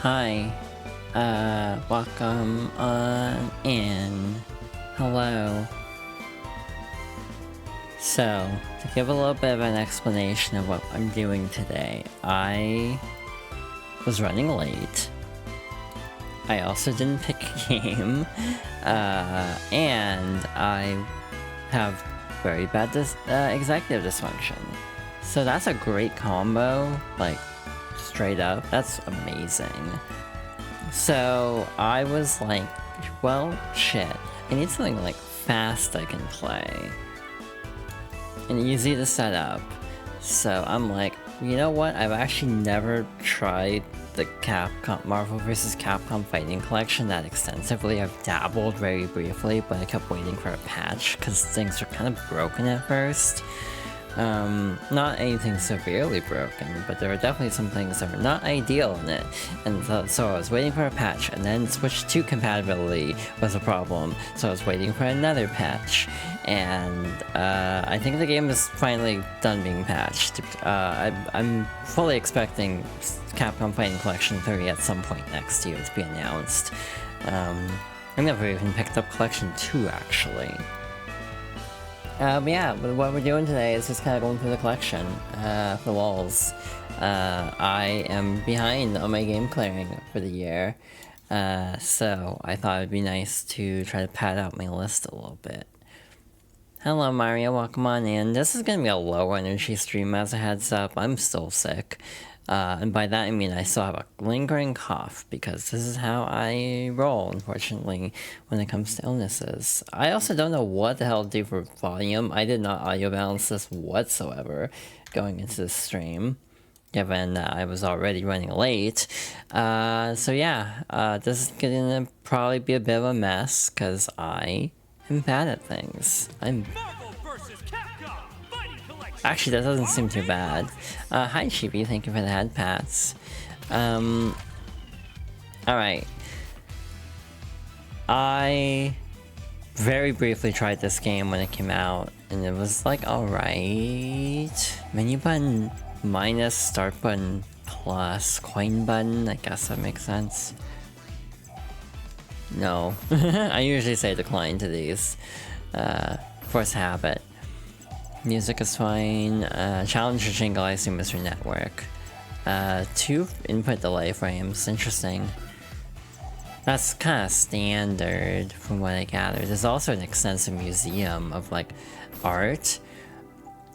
Hi. Welcome on in. Hello. So, to give a little bit of an explanation of what I'm doing today, I was running late. I also didn't pick a game, and I have very bad executive dysfunction. So that's a great combo, like, straight up. That's amazing. So I was like, well, shit. I need something like fast I can play and easy to set up. So I'm like, you know what? I've actually never tried the Capcom Marvel vs. Capcom Fighting Collection that extensively. I've dabbled very briefly, but I kept waiting for a patch because things were kind of broken at first. Not anything severely broken, but there were definitely some things that were not ideal in it, and so I was waiting for a patch, and then Switch 2 compatibility was a problem, so I was waiting for another patch, and I think the game is finally done being patched. I'm fully expecting Capcom Fighting Collection 3 at some point next year to be announced. I never even picked up Collection 2, actually. But yeah, what we're doing today is just kind of going through the collection, for the walls. I am behind on my game clearing for the year, so I thought it'd be nice to try to pad out my list a little bit. Hello Mario, welcome on in. This is gonna be a low energy stream as a heads up. I'm still sick. And by that I mean I still have a lingering cough, because this is how I roll, unfortunately, when it comes to illnesses. I also don't know what the hell to do for volume. I did not audio balance this whatsoever going into the stream, given that I was already running late. So yeah, this is gonna probably be a bit of a mess, because I am bad at things. Actually, that doesn't seem too bad. Hi Chibi, thank you for the head pats. Alright. I very briefly tried this game when it came out, and it was like, alright. Menu button minus, start button plus, coin button, I guess that makes sense. No. I usually say decline to these. Force habit. Music is fine. Challenger jingle, I assume, is your network. 2 input delay frames, interesting. That's kind of standard from what I gathered. There's also an extensive museum of like art,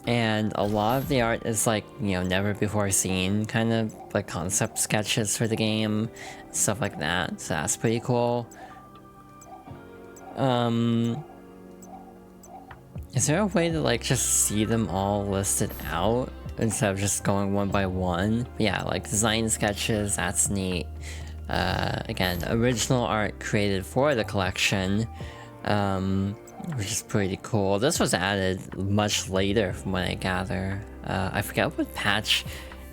and a lot of the art is like, you know, never before seen kind of like concept sketches for the game, stuff like that. So that's pretty cool. Is there a way to like just see them all listed out instead of just going one by one? But yeah, like design sketches, that's neat. Again, original art created for the collection, which is pretty cool. This was added much later from what I gather. I forget what patch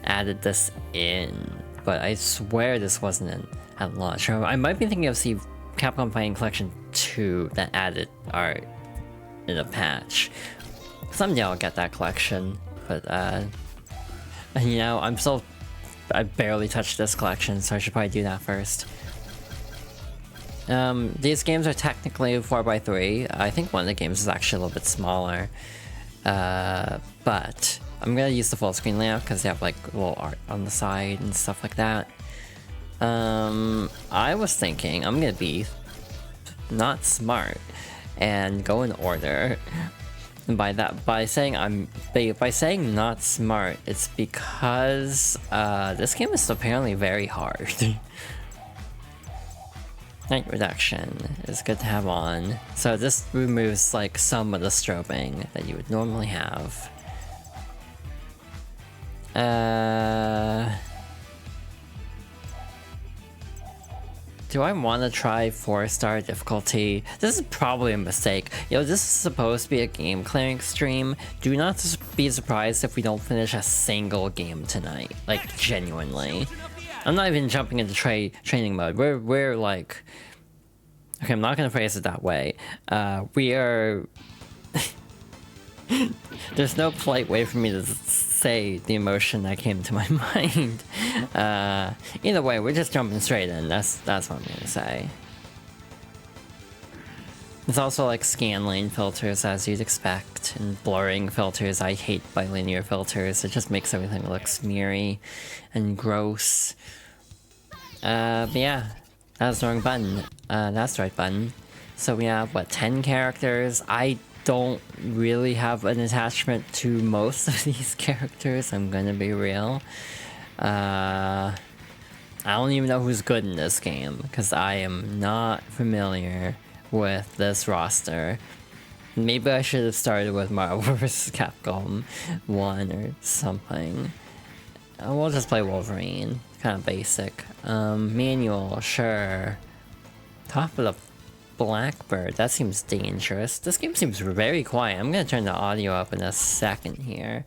added this in, but I swear this wasn't at launch. Or I might be thinking of Capcom Fighting Collection 2 that added art in a patch. Someday I'll get that collection, but you know, I barely touched this collection, so I should probably do that first. These games are technically 4x3. I think one of the games is actually a little bit smaller, but I'm gonna use the full screen layout because they have like little art on the side and stuff like that. I was thinking I'm gonna be not smart and go in order. And by saying not smart, it's because this game is apparently very hard. Night reduction is good to have on. So this removes like some of the strobing that you would normally have. Do I want to try 4-star difficulty? This is probably a mistake. Yo, this is supposed to be a game clearing stream. Do not be surprised if we don't finish a single game tonight. Like, genuinely. I'm not even jumping into training mode. We're like... Okay, I'm not gonna phrase it that way. We are... There's no polite way for me to say the emotion that came to my mind. Either way, we're just jumping straight in. That's what I'm gonna say. There's also like scan lane filters as you'd expect, and blurring filters. I hate bilinear filters. It just makes everything look smeary and gross. But yeah, that's the wrong button. That's the right button. So we have, what, 10 characters? I don't really have an attachment to most of these characters, I'm gonna be real. I don't even know who's good in this game, because I am not familiar with this roster. Maybe I should have started with Marvel vs. Capcom 1 or something. We'll just play Wolverine, kind of basic. Manual, sure. Top of the Blackbird, that seems dangerous. This game seems very quiet. I'm gonna turn the audio up in a second here.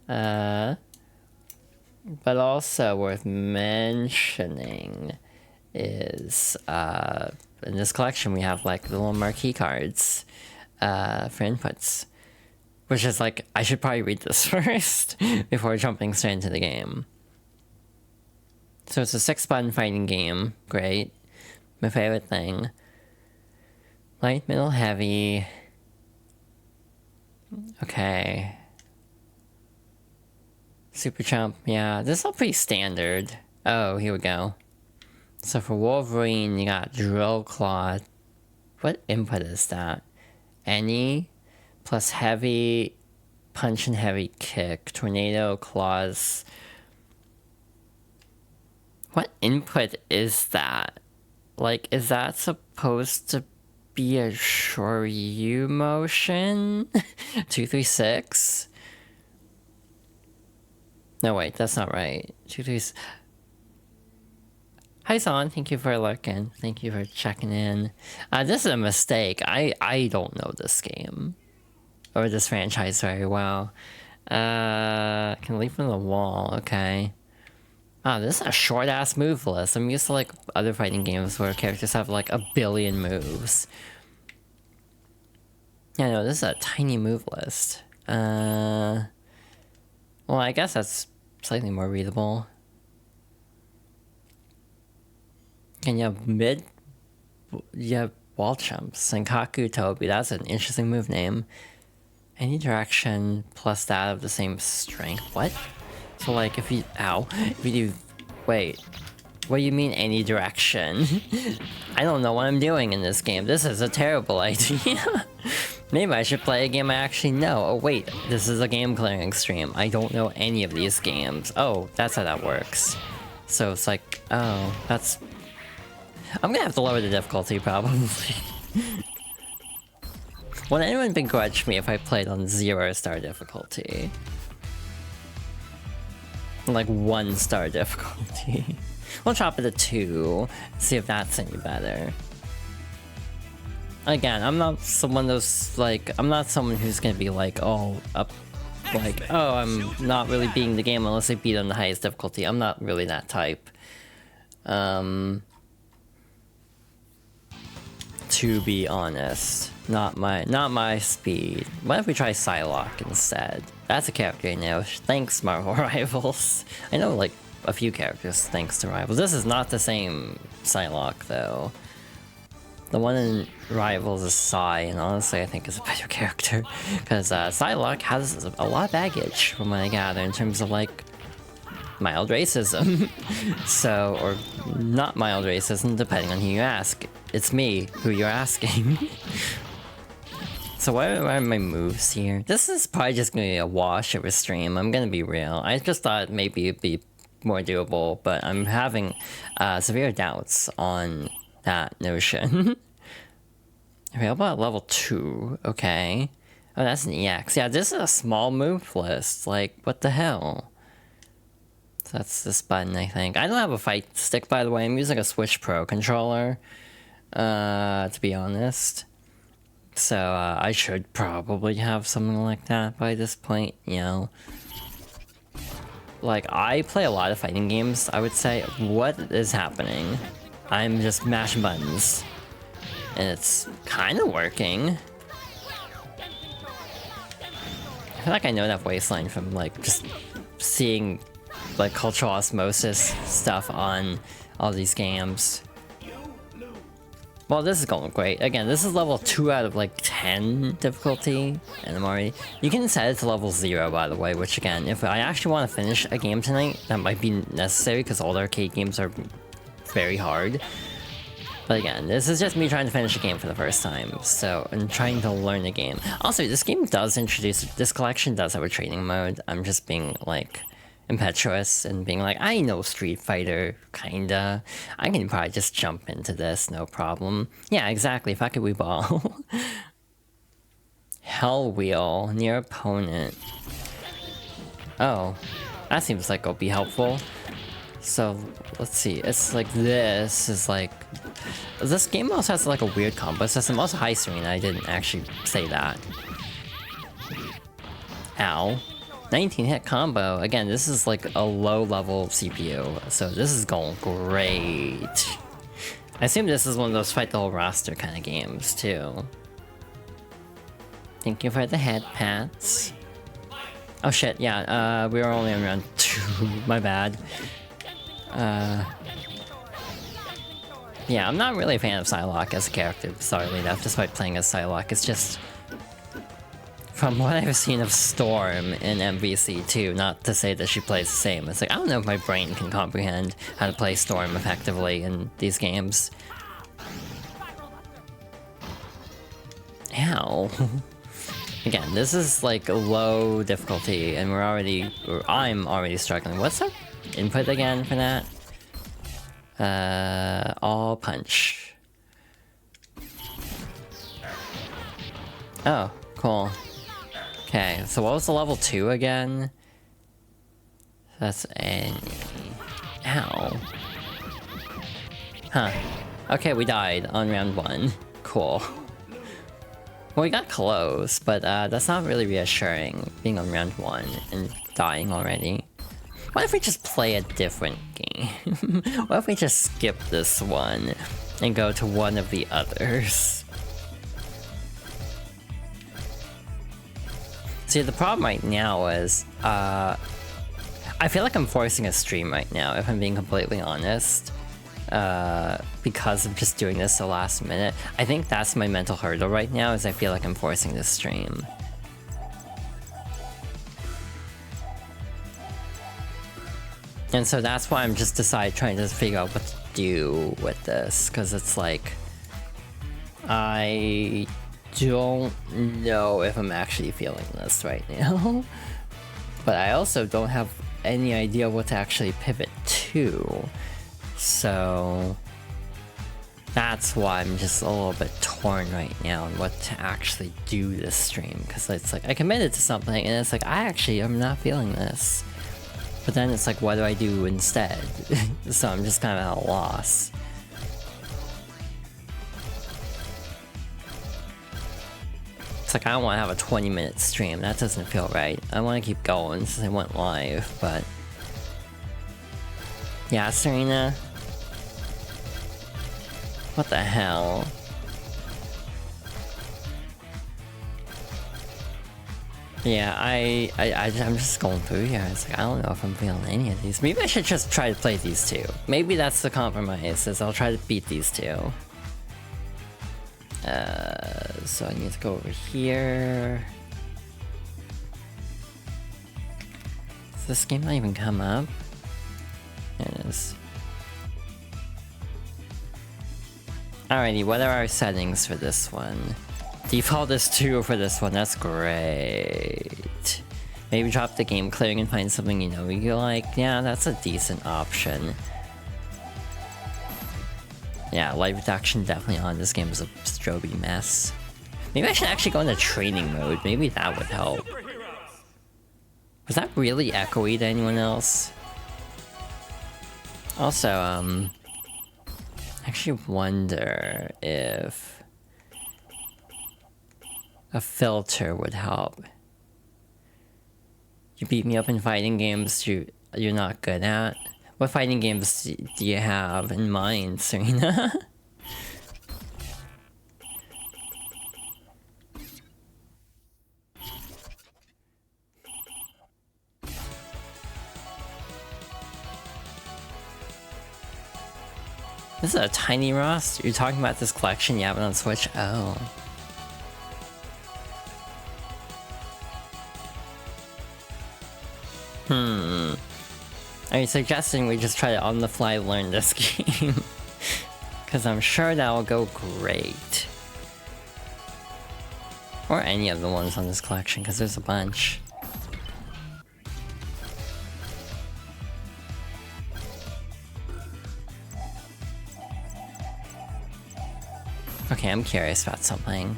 But also worth mentioning is, in this collection we have like little marquee cards for inputs. Which is like, I should probably read this first before jumping straight into the game. So it's a 6-button fighting game, great. My favorite thing. Light, middle, heavy. Okay. Super jump, yeah, this is all pretty standard. Oh, here we go. So for Wolverine, you got Drill Claw. What input is that? Any plus heavy, punch and heavy kick, tornado, claws. What input is that? Like, is that supposed to be a Shoryu motion? 236? No, wait, that's not right. 236. Hi, Son. Thank you for looking. Thank you for checking in. This is a mistake. I don't know this game. Or this franchise very well. Can leap from the wall. Okay. This is a short-ass move list. I'm used to, like, other fighting games where characters have, like, a billion moves. Yeah, no, this is a tiny move list. Well, I guess that's slightly more readable. And you have wall jumps. Senkaku Tobi, that's an interesting move name. Any direction plus that of the same strength. What? So like if you do, wait, what do you mean any direction? I don't know what I'm doing in this game. This is a terrible idea. Maybe I should play a game I actually know. Oh wait, this is a game clearing stream. I don't know any of these games. Oh, that's how that works. So it's like, oh, that's... I'm gonna have to lower the difficulty probably. Would anyone begrudge me if I played on 0-star difficulty? Like 1-star difficulty. We'll drop it to 2, see if that's any better. Again, I'm not someone who's like, I'm not someone who's gonna be like, oh, I'm not really beating the game unless I beat on the highest difficulty. I'm not really that type. To be honest, not my speed. What if we try Psylocke instead? That's a character I know. Thanks, Marvel Rivals. I know like a few characters thanks to Rivals. This is not the same Psylocke though. The one in Rivals is Psy, and honestly I think is a better character. Because Psylocke has a lot of baggage from what I gather in terms of like mild racism. So, or not mild racism, depending on who you ask. It's me who you're asking. So what are my moves here? This is probably just gonna be a wash of a stream, I'm gonna be real. I just thought maybe it'd be more doable, but I'm having severe doubts on that notion. Available at level 2, okay. Oh, that's an EX. Yeah, this is a small move list, like, what the hell? So that's this button, I think. I don't have a fight stick, by the way. I'm using a Switch Pro controller, to be honest. So, I should probably have something like that by this point, you know. Like, I play a lot of fighting games, I would say. What is happening? I'm just mashing buttons. And it's kind of working. I feel like I know that voice line from, like, just seeing like cultural osmosis stuff on all these games. Well, this is going great. Again, this is level 2 out of like 10 difficulty, and I'm already... You can set it to level 0, by the way, which again, if I actually want to finish a game tonight, that might be necessary because all the arcade games are very hard. But again, this is just me trying to finish a game for the first time, so I'm trying to learn the game. Also, this game does introduce... This collection does have a training mode. I'm just being like... impetuous and being like, I know Street Fighter, kinda. I can probably just jump into this, no problem. Yeah, exactly, if I could ball. Hell Wheel, near opponent. Oh, that seems like it'll be helpful. So, let's see, it's like this is like... This game also has like a weird combo system. Also, hi Serena, I didn't actually say that. Ow. 19 hit combo. Again, this is like a low level CPU, so this is going great. I assume this is one of those fight the whole roster kind of games too. Thank you for the head pats. Oh shit, yeah, we were only on round 2, my bad. Yeah, I'm not really a fan of Psylocke as a character, bizarrely enough, despite playing as Psylocke. It's just... From what I've seen of Storm in MVC2, not to say that she plays the same, it's like, I don't know if my brain can comprehend how to play Storm effectively in these games. Ow. Again, this is like low difficulty, and I'm already struggling. What's our input again for that? All punch. Oh, cool. Okay, so what was the level 2 again? That's any... Ow. Huh. Okay, we died on round 1. Cool. Well, we got close, but that's not really reassuring, being on round 1 and dying already. What if we just play a different game? What if we just skip this one and go to one of the others? See, the problem right now is, I feel like I'm forcing a stream right now, if I'm being completely honest. Because I'm just doing this so last minute. I think that's my mental hurdle right now, is I feel like I'm forcing this stream. And so that's why I'm just trying to figure out what to do with this, because it's like... I don't know if I'm actually feeling this right now. But I also don't have any idea what to actually pivot to. So... That's why I'm just a little bit torn right now on what to actually do this stream. Because it's like, I committed to something and it's like, I'm not feeling this. But then it's like, what do I do instead? So I'm just kind of at a loss. It's like, I don't want to have a 20-minute stream. That doesn't feel right. I want to keep going since I went live, but... Yeah, Serena? What the hell? Yeah, I'm just going through here. It's like, I don't know if I'm feeling any of these. Maybe I should just try to play these two. Maybe that's the compromise, is I'll try to beat these two. So I need to go over here. Does this game not even come up? There it is. Alrighty, what are our settings for this one? Default is 2 for this one, that's great. Maybe drop the game clearing and find something you know you like. Yeah, that's a decent option. Yeah, light reduction definitely on. This game is a stroby mess. Maybe I should actually go into training mode. Maybe that would help. Was that really echoey to anyone else? Also, I actually wonder if a filter would help. You beat me up in fighting games you're not good at. What fighting games do you have in mind, Serena? This is a tiny roster. You're talking about this collection you have it on Switch? Oh. Are you suggesting we just try to on the fly learn this game? Because I'm sure that will go great. Or any of the ones on this collection, because there's a bunch. Okay, I'm curious about something.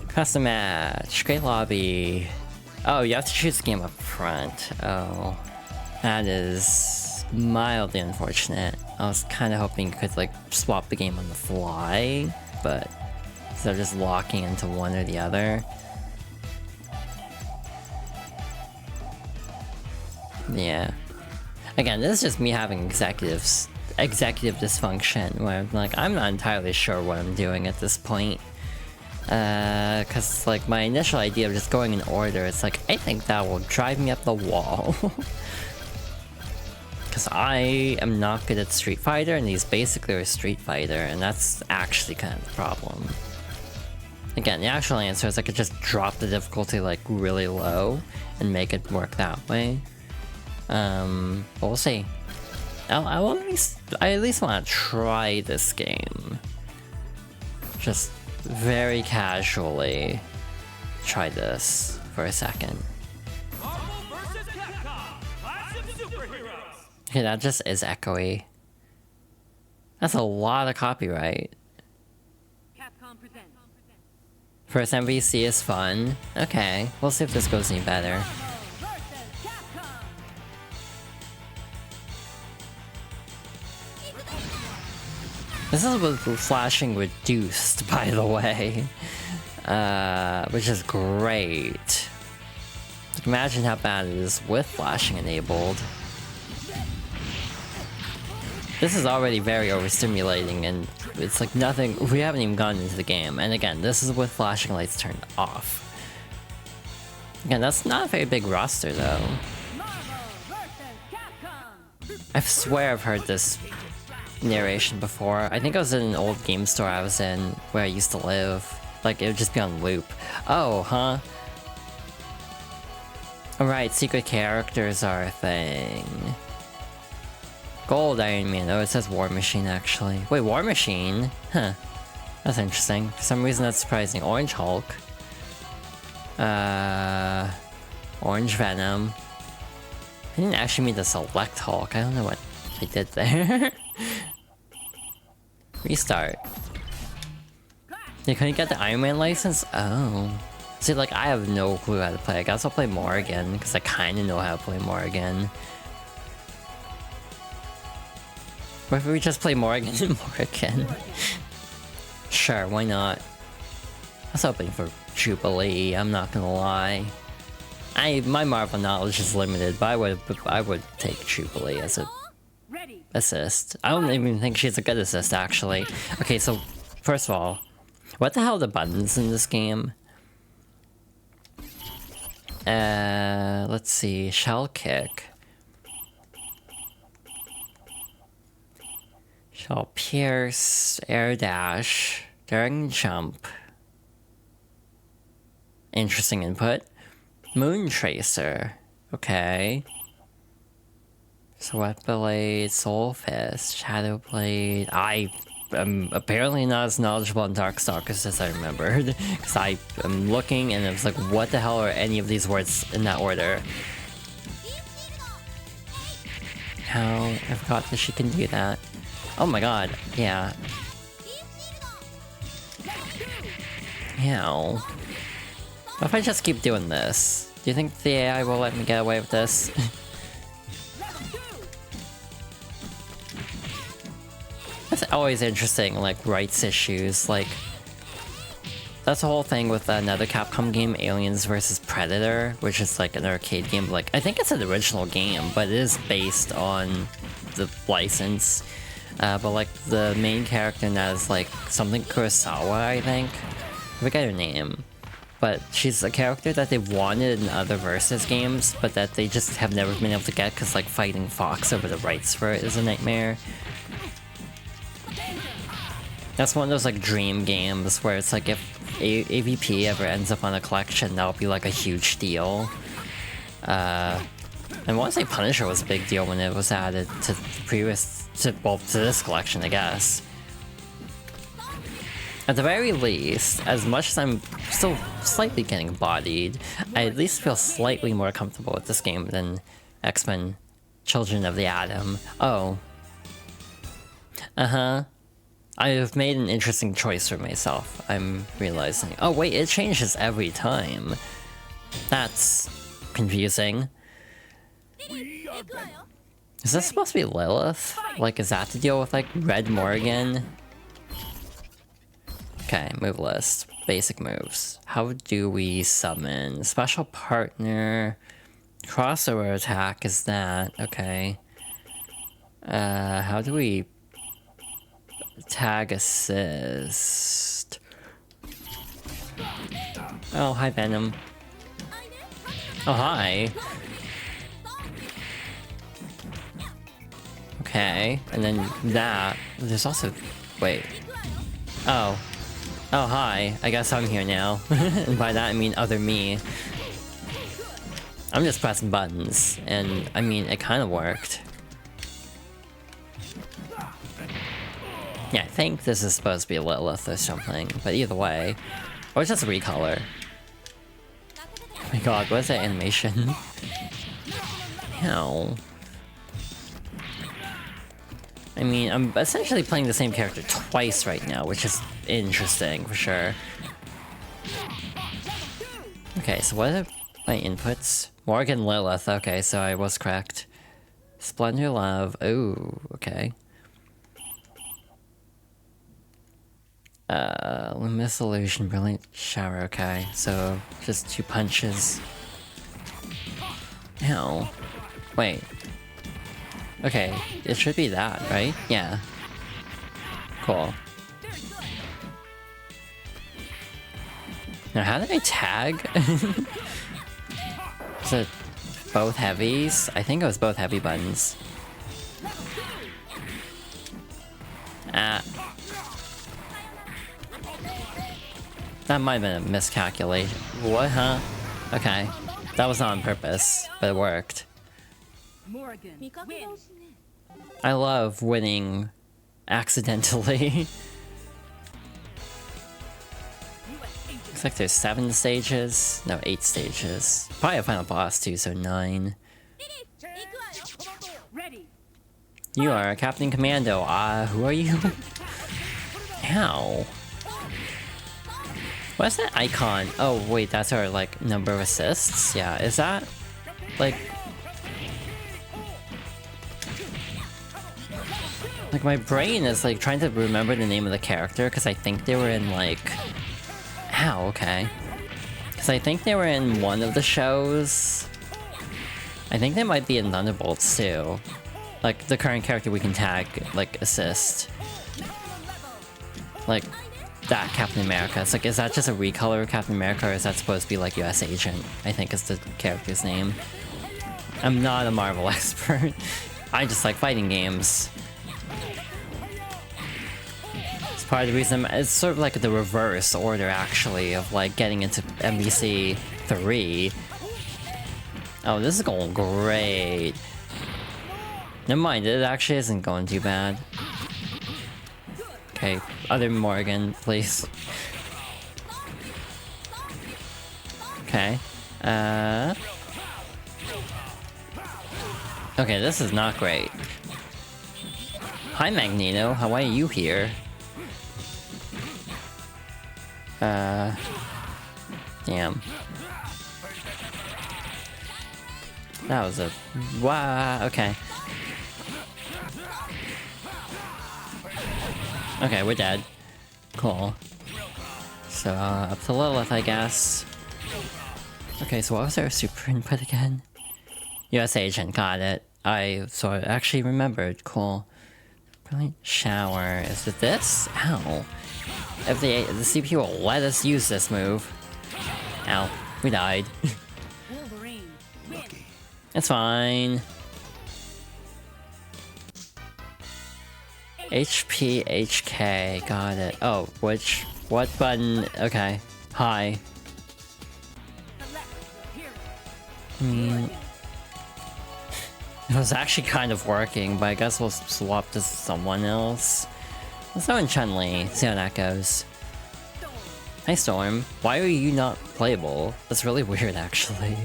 Custom match, great lobby. Oh, you have to choose the game up front. Oh, that is mildly unfortunate. I was kind of hoping you could like swap the game on the fly, but instead of just locking into one or the other. Yeah. Again, this is just me having executive dysfunction, where I'm like, I'm not entirely sure what I'm doing at this point. Cause like my initial idea of just going in order, it's like, I think that will drive me up the wall. Cause I am not good at Street Fighter, and these basically are Street Fighter, and that's actually kind of the problem. Again, the actual answer is I could just drop the difficulty like really low and make it work that way. But we'll see. I at least want to try this game. Just very casually try this for a second. Marvel vs. Capcom, Clash of Superheroes. Okay, that just is echoey. That's a lot of copyright. Capcom presents. First MVC is fun. Okay, we'll see if this goes any better. This is with flashing reduced, by the way. Which is great. Imagine how bad it is with flashing enabled. This is already very overstimulating, and it's like nothing. We haven't even gone into the game. And again, this is with flashing lights turned off. Again, that's not a very big roster, though. I swear I've heard this narration before. I think I was in an old game store I was in where I used to live. Like, it would just be on loop. Oh, huh? Alright, secret characters are a thing. Gold Iron Man. Oh, it says War Machine, actually. Wait, War Machine? Huh. That's interesting. For some reason, that's surprising. Orange Hulk. Orange Venom. I didn't actually mean to select Hulk. I don't know what I did there. Restart. You couldn't get the Iron Man license? Oh. See, like, I have no clue how to play. I guess I'll play Morrigan, because I kind of know how to play Morrigan. What if we just play Morrigan and Morrigan? Sure, why not? I was hoping for Jubilee, I'm not gonna lie. My Marvel knowledge is limited, but I would take Jubilee as a assist. I don't even think she's a good assist, actually. Okay, so first of all, what the hell are the buttons in this game? Let's see. Shell kick. Shell pierce. Air dash. Daring jump. Interesting input. Moon tracer. Okay. Sweat Blade, Soul Fist, Shadow Blade. I am apparently not as knowledgeable on Darkstalkers as I remembered, because I am looking and it was like, what the hell are any of these words in that order? How? I forgot that she can do that. Oh my god, yeah. How? What if I just keep doing this? Do you think the AI will let me get away with this? That's always interesting, like, rights issues, like... That's the whole thing with another Capcom game, Aliens vs. Predator, which is like an arcade game, like, I think it's an original game, but it is based on the license. But like, the main character in that is like, something Kurosawa, I think? I forget her name. but she's a character that they've wanted in other Versus games, but that they just have never been able to get because like fighting Fox over the rights for it is a nightmare. That's one of those like dream games where it's like if AVP ever ends up on a collection, that'll be like a huge deal. I want to say Punisher was a big deal when it was added to the previous, to this collection, I guess. At the very least, as much as I'm still slightly getting bodied, I at least feel slightly more comfortable with this game than X-Men Children of the Atom. Oh. Uh-huh. I have made an interesting choice for myself, I'm realizing. Oh wait, it changes every time. That's confusing. Is this supposed to be Lilith? Like, is that to deal with, like, Red Morgan? Okay, move list. Basic moves. How do we summon? Special partner. Crossover attack is that. Okay. How do we... tag assist? Oh, hi Venom. Oh, hi. Okay, and then that. There's also... wait. Oh. Oh, hi. I guess I'm here now. And by that I mean other me. I'm just pressing buttons, and I mean, it kind of worked. Yeah, I think this is supposed to be Lilith or something, but either way. Or it's just a recolor. Oh my god, what is that animation? Ow. I mean, I'm essentially playing the same character twice right now, which is interesting, for sure. Okay, so what are my inputs? Morgan Lilith, okay, so I was correct. Splendor Love, ooh, okay. Luminous Illusion, Brilliant Shower, okay, so just 2 punches. Ow. Wait. Okay, it should be that, right? Yeah. Cool. Now, how did I tag? Is it both heavies? I think it was both heavy buttons. Ah. That might have been a miscalculation. What, huh? Okay. That was not on purpose, but it worked. Morgan, win. I love winning accidentally. Looks like there's 7 stages. No, 8 stages. Probably a final boss too, so 9. Ready. You are Captain Commando. Who are you? Ow. What's that icon? Oh, wait, that's our, like, number of assists? Yeah, is that, like... Like, my brain is, like, trying to remember the name of the character, because I think they were in, like... Ow, okay. Because I think they were in one of the shows. I think they might be in Thunderbolts, too. Like, the current character we can tag, like, assist. Like, that Captain America. It's like, is that just a recolor of Captain America, or is that supposed to be, like, US Agent? I think is the character's name. I'm not a Marvel expert. I just like fighting games. It's part of the reason it's sort of like the reverse order, actually, of like getting into MVC 3. Oh, this is going great. Never mind, it actually isn't going too bad. Okay, other Morgan, please. Okay. Okay, this is not great. Hi, Magneto. How are you here? Damn. That was a... Wow, okay. Okay, we're dead. Cool. So, up to Lilith, I guess. Okay, so what was our super input again? US Agent, got it. I actually remembered. Cool. Brilliant Shower. Is it this? Ow. If the CPU will let us use this move. Ow. We died. Wolverine. Win. It's fine. HP, HK. Got it. Oh, what button? Okay. Hi. Select your hero. I mean, Morgan. it was actually kind of working, but I guess we'll swap to someone else. Let's go in Chun-Li, see how that goes. Storm. Hi Storm, why are you not playable? That's really weird actually.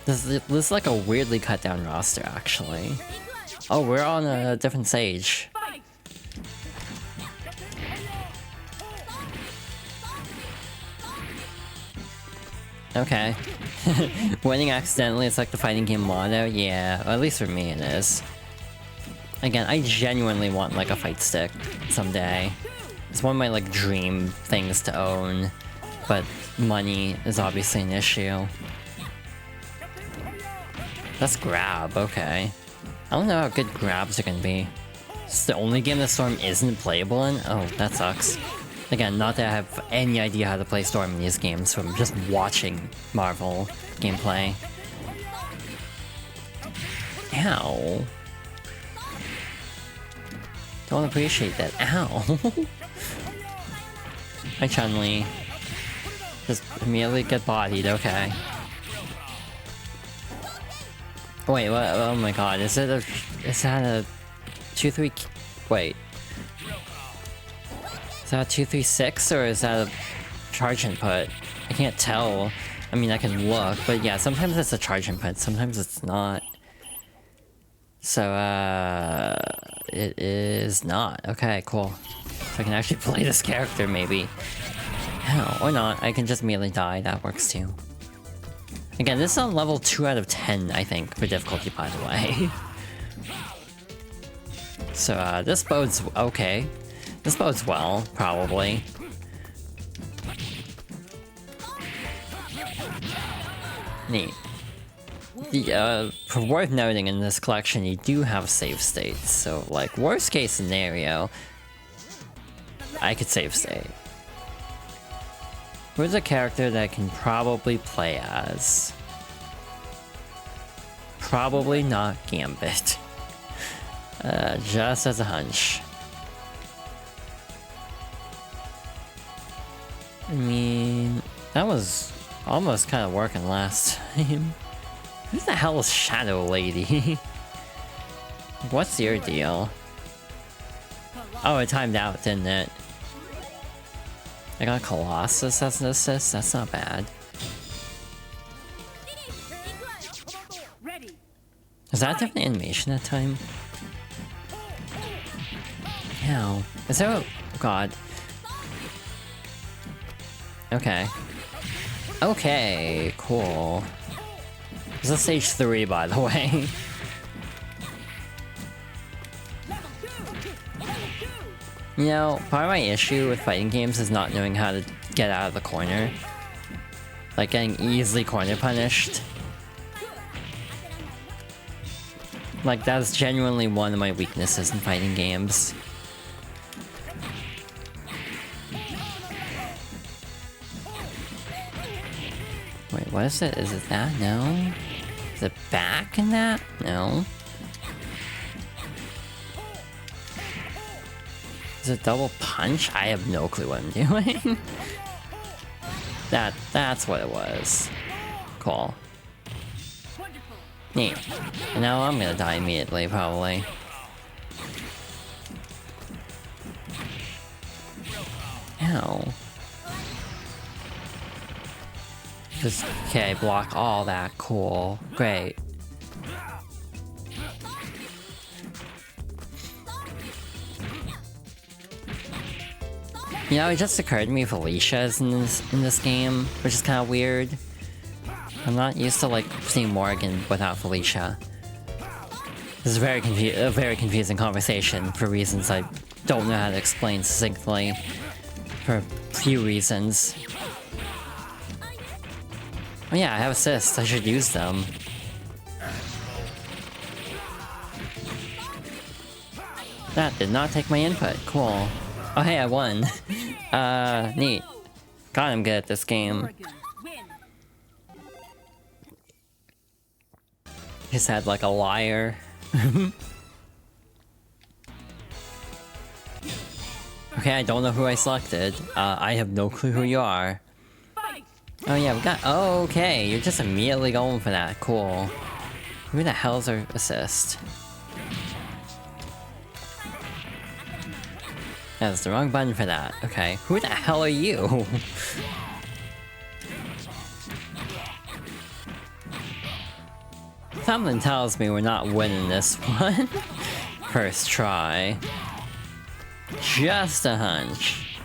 This is like a weirdly cut down roster actually. Oh, we're on a different stage. Fight. Okay. Winning accidentally, it's like the fighting game motto? Yeah, at least for me it is. Again, I genuinely want like a fight stick someday. It's one of my like dream things to own, but money is obviously an issue. Let's grab, okay. I don't know how good grabs are gonna be. It's the only game that Storm isn't playable in? Oh, that sucks. Again, not that I have any idea how to play Storm in these games from just watching Marvel gameplay. Ow. Don't appreciate that. Ow. Hi, Chun-Li. Just immediately get bodied, okay. Wait, what? Oh my god, is that a 2-3... Wait. Is that a 2-3-6 or is that a charge input? I can't tell. I mean, I can look, but yeah, sometimes it's a charge input, sometimes it's not. So, it is not. Okay, cool. So I can actually play this character, maybe. Hell, or not. I can just immediately die. That works too. Again, this is on level 2 out of 10, I think, for difficulty, by the way. So, this bodes okay. This bodes well, probably. Neat. For worth noting in this collection, you do have save states, so, like, worst case scenario, I could save state. Who's a character that I can probably play as? Probably not Gambit. Just as a hunch. I mean, that was almost kind of working last time. Who the hell is Shadow Lady? What's your deal? Oh, it timed out, didn't it? I got Colossus as an assist? That's not bad. Ready. Is that a different animation that time? How? Is there a... Oh god. Okay. Okay, cool. This is stage 3, by the way. You know, part of my issue with fighting games is not knowing how to get out of the corner. Like getting easily corner punished. Like, that's genuinely one of my weaknesses in fighting games. Wait, what is it? Is it that? No? Is it back in that? No. Is it double punch? I have no clue what I'm doing. That's what it was. Cool. Neat. And now I'm gonna die immediately, probably. Ow. Just, okay, block all that. Cool. Great. You know, it just occurred to me Felicia is in this game, which is kind of weird. I'm not used to, like, seeing Morgan without Felicia. This is a very confusing conversation for reasons I don't know how to explain succinctly. For a few reasons. Oh yeah, I have assists. I should use them. That did not take my input. Cool. Oh hey, I won. Neat. God, I'm good at this game. Morgan. his head like a liar. Okay, I don't know who I selected. I have no clue who you are. Fight. Oh yeah, we got- oh, okay, you're just immediately going for that. Cool. Who the hell's our assist? That's the wrong button for that. Okay, who the hell are you? Something tells me we're not winning this one. First try. Just a hunch.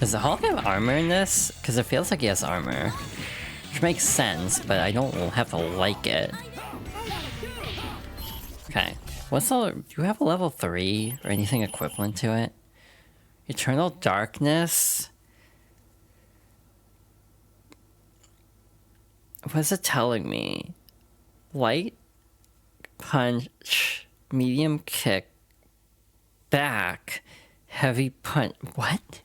Does the Hulk have armor in this? Because it feels like he has armor. Which makes sense, but I don't have to like it. Okay. What's the... do you have a level 3 or anything equivalent to it? Eternal Darkness? What's it telling me? Light punch, medium kick, back, heavy punch. What?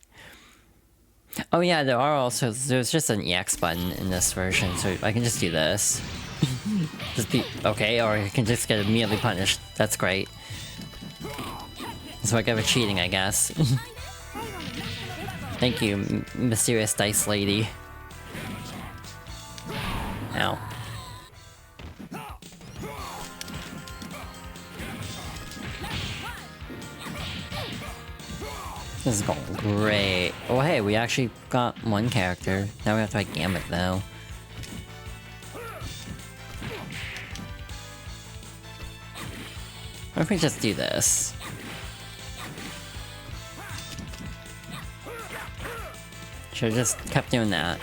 Oh yeah, there are also, there's just an EX button in this version, so I can just do this. Just be, okay, or I can just get immediately punished. That's great. So I give it cheating, I guess. Thank you, mysterious dice lady. Ow. This is going great. Oh hey, we actually got one character. Now we have to fight Gambit though. What if we just do this? Should've just kept doing that.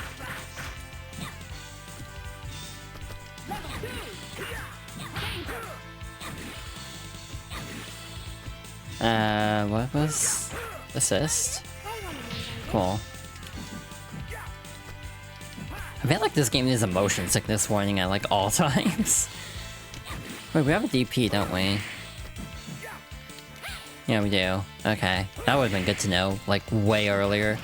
What was... assist? Cool. I feel like this game needs a motion sickness warning at like all times. Wait, we have a DP, don't we? Yeah, we do. Okay. That would've been good to know, like, way earlier.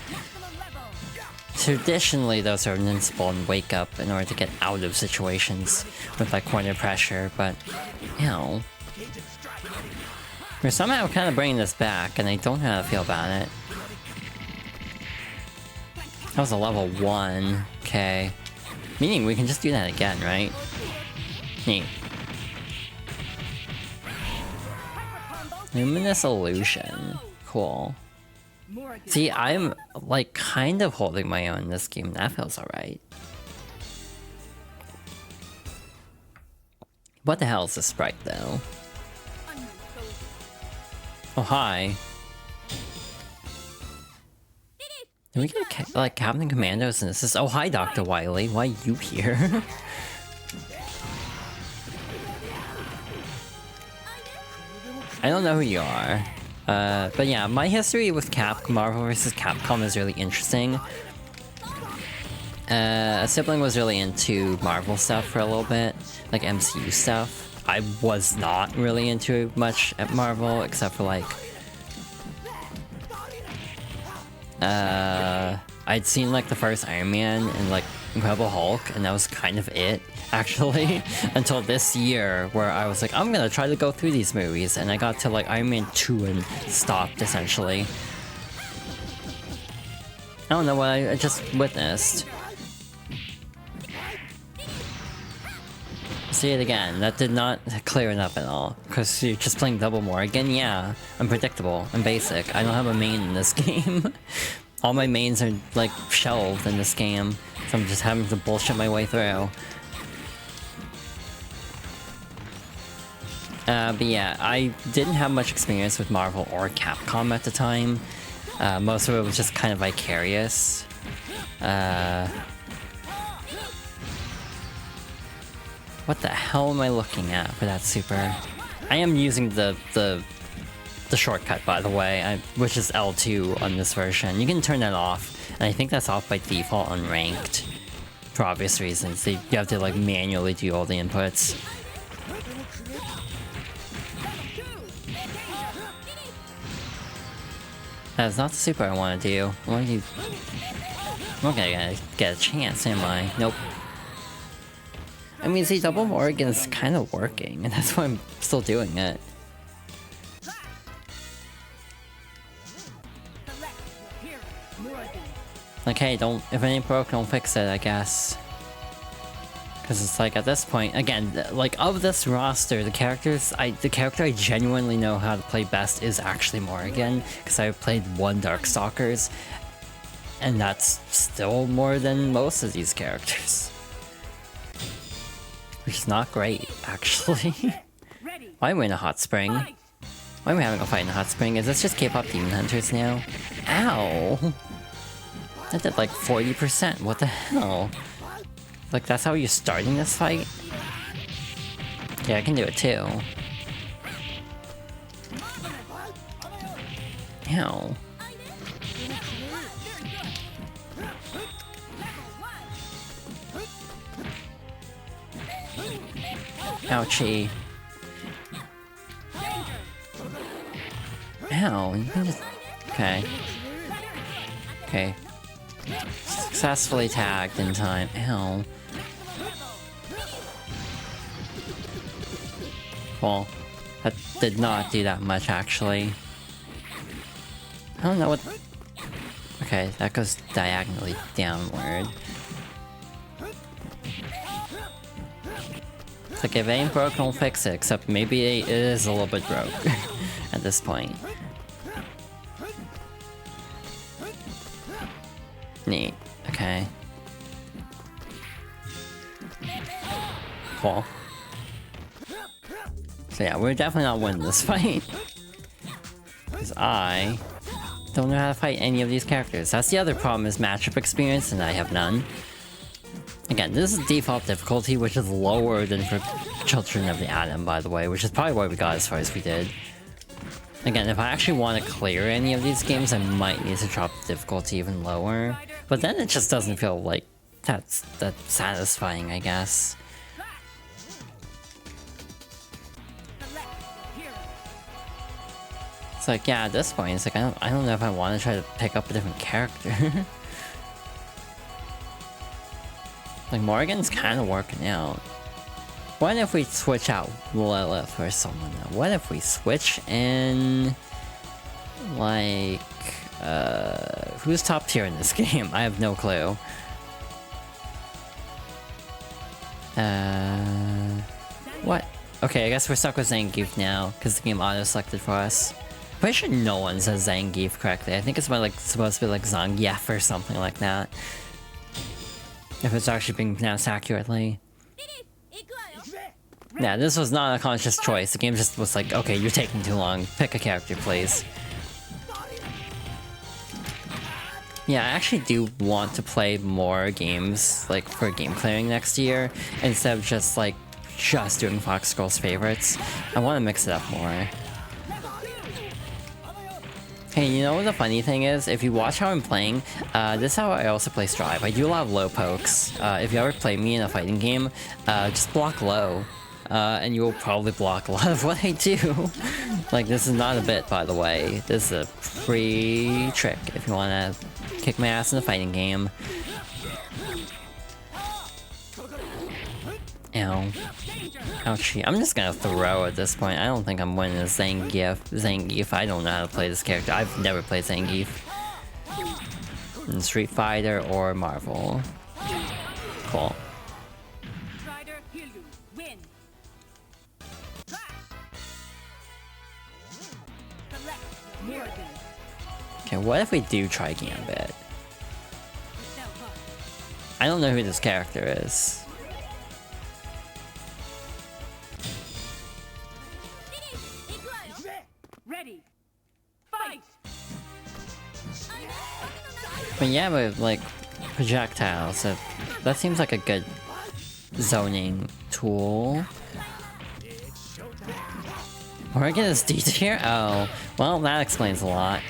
Traditionally, those are invincible and wake up in order to get out of situations with, like, corner pressure, but... you know... we're somehow kind of bringing this back, and I don't know how to feel about it. That was a level 1. Okay. Meaning we can just do that again, right? Neat. Luminous Illusion. Cool. See, I'm, like, kind of holding my own in this game. That feels alright. What the hell is this sprite, though? Oh, hi. Did we get, like, Captain Commandos and this is- oh, hi, Dr. Wily. Why are you here? I don't know who you are. But yeah, my history with Marvel vs. Capcom is really interesting. A sibling was really into Marvel stuff for a little bit, like MCU stuff. I was not really into much at Marvel, except for like... I'd seen like the first Iron Man and like Incredible Hulk, and that was kind of it, actually. Until this year, where I was like, I'm gonna try to go through these movies, and I got to like Iron Man 2 and stopped, essentially. I don't know what I just witnessed. See it again, that did not clear it up at all. Because you're just playing double more. Again, yeah, I'm predictable, I'm basic. I don't have a main in this game. All my mains are, like, shelved in this game. So I'm just having to bullshit my way through. But yeah, I didn't have much experience with Marvel or Capcom at the time. Most of it was just kind of vicarious. What the hell am I looking at for that super? I am using the shortcut, by the way, which is L2 on this version. You can turn that off, and I think that's off by default on ranked, for obvious reasons. You have to like manually do all the inputs. That's not the super I want to do. I want to do Okay, I get a chance, am I? Nope. I mean, see, Double Morgan is kind of working, and that's why I'm still doing it. Select your hero. Morgan. Like, hey, don't, if it ain't broke, don't fix it, I guess. Because it's like, at this point, again, like, of this roster, the character I genuinely know how to play best is actually Morrigan, because I've played one Darkstalkers, and that's still more than most of these characters. Which is not great, actually. Ready. Why are we in a hot spring? Fight. Why are we having a fight in a hot spring? Is this just K-pop Demon Hunters now? Ow! That did like 40%, what the hell? Like, that's how you're starting this fight? Yeah, I can do it too. Ow. Ouchie. Ow, you can just... Okay. Okay. Successfully tagged in time. Ow. Well, that did not do that much, actually. I don't know what... Okay, that goes diagonally downward. It's like, if it ain't broke, don't fix it, except maybe it is a little bit broke at this point. Neat. Okay. Cool. So yeah, we're definitely not winning this fight. Because I don't know how to fight any of these characters. That's the other problem, is matchup experience, and I have none. Again, this is default difficulty, which is lower than for Children of the Atom, by the way, which is probably why we got as far as we did. Again, if I actually want to clear any of these games, I might need to drop the difficulty even lower. But then it just doesn't feel like that's that satisfying, I guess. It's like, yeah, at this point, it's like, I don't know if I want to try to pick up a different character. Like, Morgan's kind of working out. What if we switch out Lilith for someone though? What if we switch in... Like... who's top tier in this game? I have no clue. What? Okay, I guess we're stuck with Zangief now, because the game auto-selected for us. Pretty sure no one says Zangief correctly. I think it's like supposed to be like Zangief or something like that. If it's actually being pronounced accurately. Yeah, this was not a conscious choice. The game just was like, okay, you're taking too long. Pick a character, please. Yeah, I actually do want to play more games, like, for game clearing next year, instead of just, like, just doing Fox Girls favorites. I want to mix it up more. Hey, you know what the funny thing is? If you watch how I'm playing, this is how I also play Strive. I do a lot of low pokes. If you ever play me in a fighting game, just block low. And you will probably block a lot of what I do. Like, this is not a bit, by the way. This is a free trick if you want to kick my ass in a fighting game. Ow. Ouchie. I'm just gonna throw at this point. I don't think I'm winning this Zangief. I don't know how to play this character. I've never played Zangief. In Street Fighter or Marvel. Cool. Okay, what if we do try Gambit? I don't know who this character is. Ready. Fight. But yeah, with like projectiles, so that seems like a good zoning tool. Morgan is D tier? Oh, well, that explains a lot.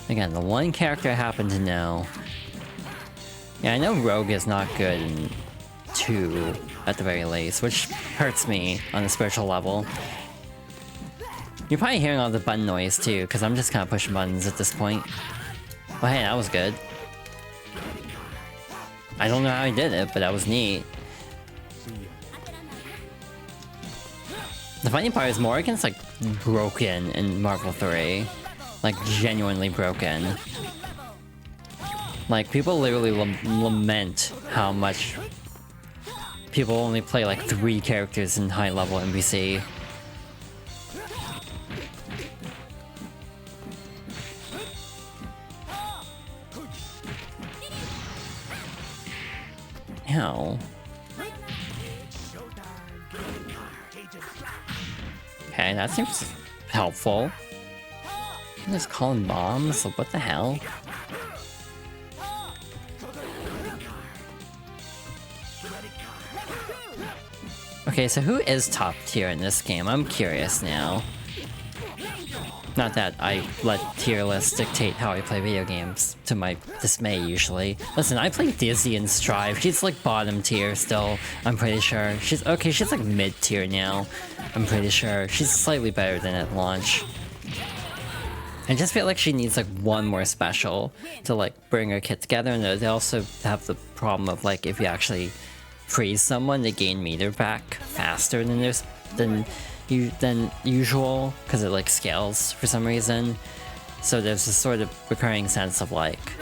Again, the one character I happen to know. Yeah, I know Rogue is not good in 2, at the very least, which hurts me on a spiritual level. You're probably hearing all the button noise too, because I'm just kind of pushing buttons at this point. But hey, that was good. I don't know how he did it, but that was neat. The funny part is Morrigan's like broken in Marvel 3. Like genuinely broken. Like people literally lament how much people only play like 3 characters in high level NPC. Ow. Okay, that seems helpful. I'm just calling bombs? What the hell? Okay, so who is top tier in this game? I'm curious now. Not that I let tier lists dictate how I play video games, to my dismay usually. Listen, I play Dizzy and Strive. She's like bottom tier still, I'm pretty sure. She's like mid tier now, I'm pretty sure. She's slightly better than at launch. I just feel like she needs like one more special to like bring her kit together, and they also have the problem of like if you actually freeze someone, they gain meter back faster than usual, because it like scales for some reason. So there's this sort of recurring sense of like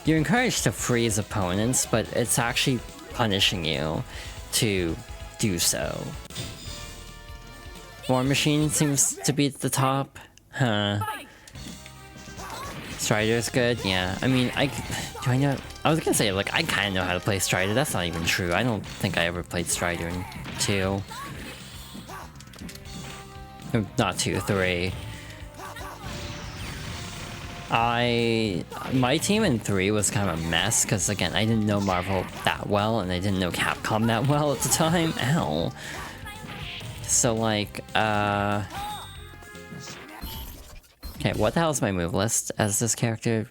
you're encouraged to freeze opponents, but it's actually punishing you to do so. War Machine seems to be at the top. Huh. Strider's good, yeah. I mean, I was gonna say, like, I kinda know how to play Strider. That's not even true. I don't think I ever played Strider in 2. Not 2, 3. My team in 3 was kind of a mess, because again, I didn't know Marvel that well, and I didn't know Capcom that well at the time. Ow. So, like, okay, what the hell is my move list as this character?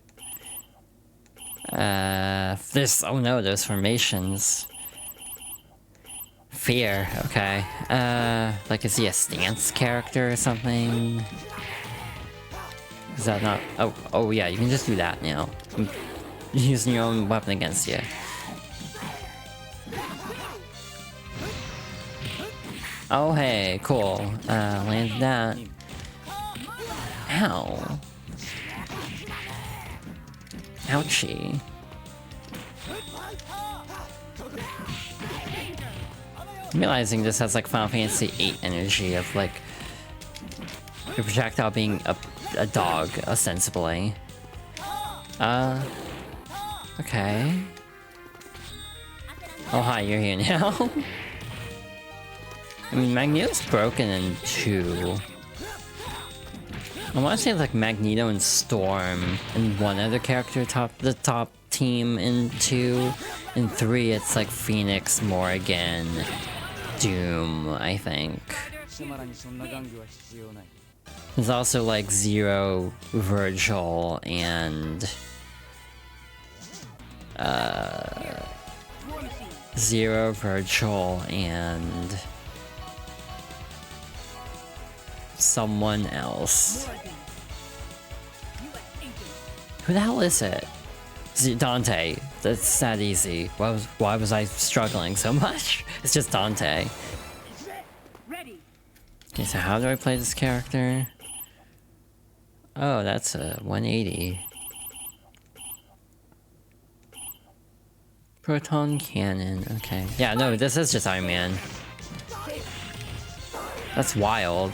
Oh no, there's formations. Fear, okay. Like, is he a stance character or something? Is that not? Oh yeah, you can just do that now. I'm using your own weapon against you. Oh hey, cool. Landed that. Ow. Ouchie. I'm realizing this has like Final Fantasy VIII energy of like your projectile being a dog, ostensibly. Okay. Oh hi, you're here now. I mean, Magneto's broken in 2. I want to say like Magneto and Storm and one other character the top team in 2. In 3, it's like Phoenix, Morrigan, Doom, I think. There's also like Zero, Virgil, and Zero, Virgil, and someone else. Who the hell is it? Dante. That's that easy. Why was I struggling so much? It's just Dante. Okay, so how do I play this character? Oh, that's a 180. Proton cannon, okay. Yeah, no, this is just Iron Man. That's wild.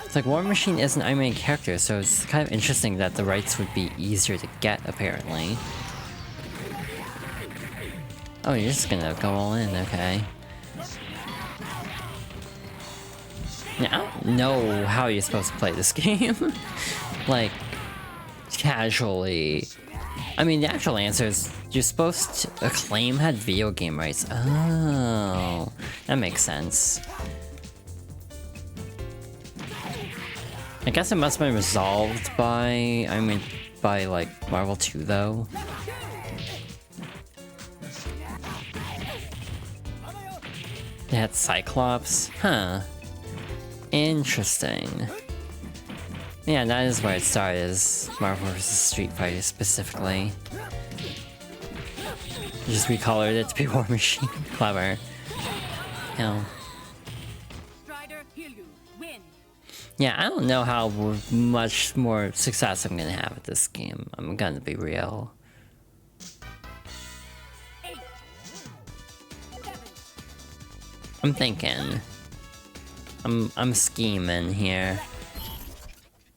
It's like War Machine is an Iron Man character, so it's kind of interesting that the rights would be easier to get, apparently. Oh, you're just gonna go all in, okay. Now, I don't know how you're supposed to play this game. Like, casually. I mean, the actual answer is you're supposed to... Acclaim had video game rights. Oh, that makes sense. I guess it must have been resolved by... I mean, by, like, Marvel 2, though. They had Cyclops? Huh. Interesting. Yeah, that is where it started, is Marvel vs. Street Fighter specifically. Just recolored it to be War Machine. Clever. You know. Strider, Hilyu, win. Yeah, I don't know how much more success I'm gonna have with this game. I'm gonna be real. 8, 7, I'm thinking. I'm scheming here.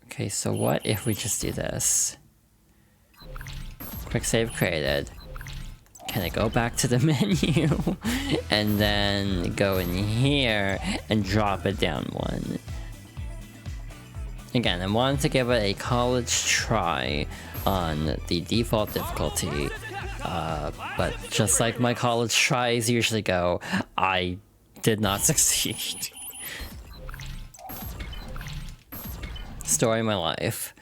Okay, so what if we just do this? Quick save created. Can I go back to the menu and then go in here and drop it down one? Again, I wanted to give it a college try on the default difficulty, but just like my college tries usually go, I did not succeed. Story of my life.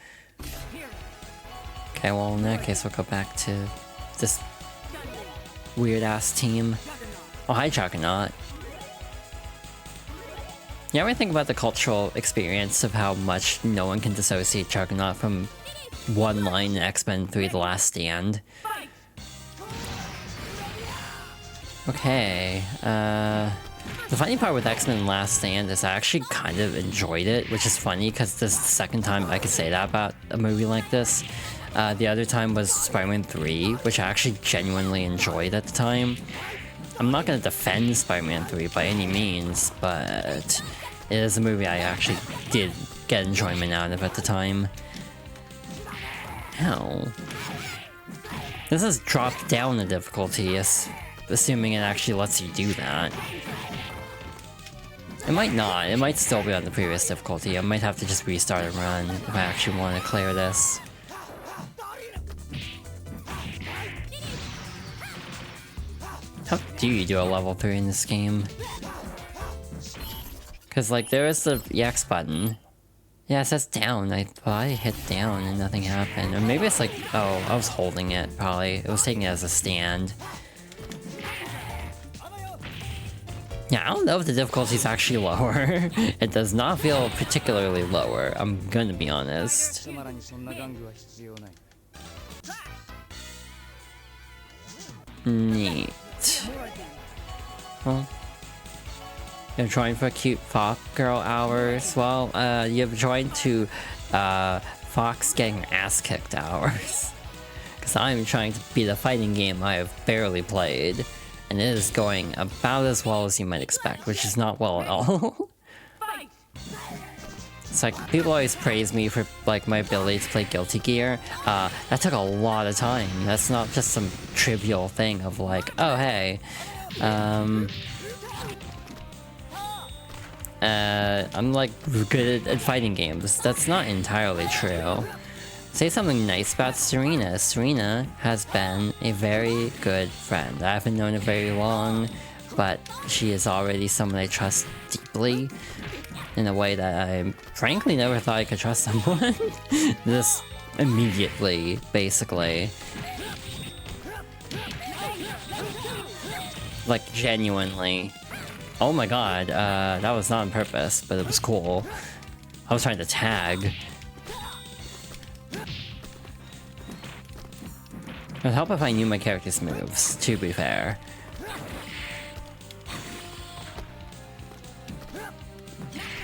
Okay, well in that case we'll go back to this weird ass team. Oh, hi Juggernaut. You ever think about the cultural experience of how much no one can dissociate Juggernaut from one line in X-Men 3 The Last Stand? Okay, the funny part with X-Men Last Stand is I actually kind of enjoyed it, which is funny because this is the second time I could say that about a movie like this. The other time was Spider-Man 3, which I actually genuinely enjoyed at the time. I'm not gonna defend Spider-Man 3 by any means, but it is a movie I actually did get enjoyment out of at the time. Hell. This has dropped down the difficulty, assuming it actually lets you do that. It might not, it might still be on the previous difficulty. I might have to just restart a run if I actually want to clear this. How do you do a level 3 in this game? Cause like there is the EX button. Yeah, it says down. I thought I hit down and nothing happened. Or maybe it's like, oh, I was holding it probably. It was taking it as a stand. Yeah, I don't know if the difficulty is actually lower. It does not feel particularly lower, I'm gonna be honest. Neat. Well, you're trying for cute Fox girl hours. Well, you've joined to Fox getting ass kicked hours. Because I'm trying to beat a fighting game I have barely played. And it is going about as well as you might expect, which is not well at all. It's like, people always praise me for like my ability to play Guilty Gear. That took a lot of time. That's not just some trivial thing of like, oh hey, I'm like good at fighting games. That's not entirely true. Say something nice about Serena. Serena has been a very good friend. I haven't known her very long, but she is already someone I trust deeply in a way that I frankly never thought I could trust someone. This immediately, basically. Like, genuinely. Oh my god, that was not on purpose, but it was cool. I was trying to tag. It would help if I knew my character's moves, to be fair.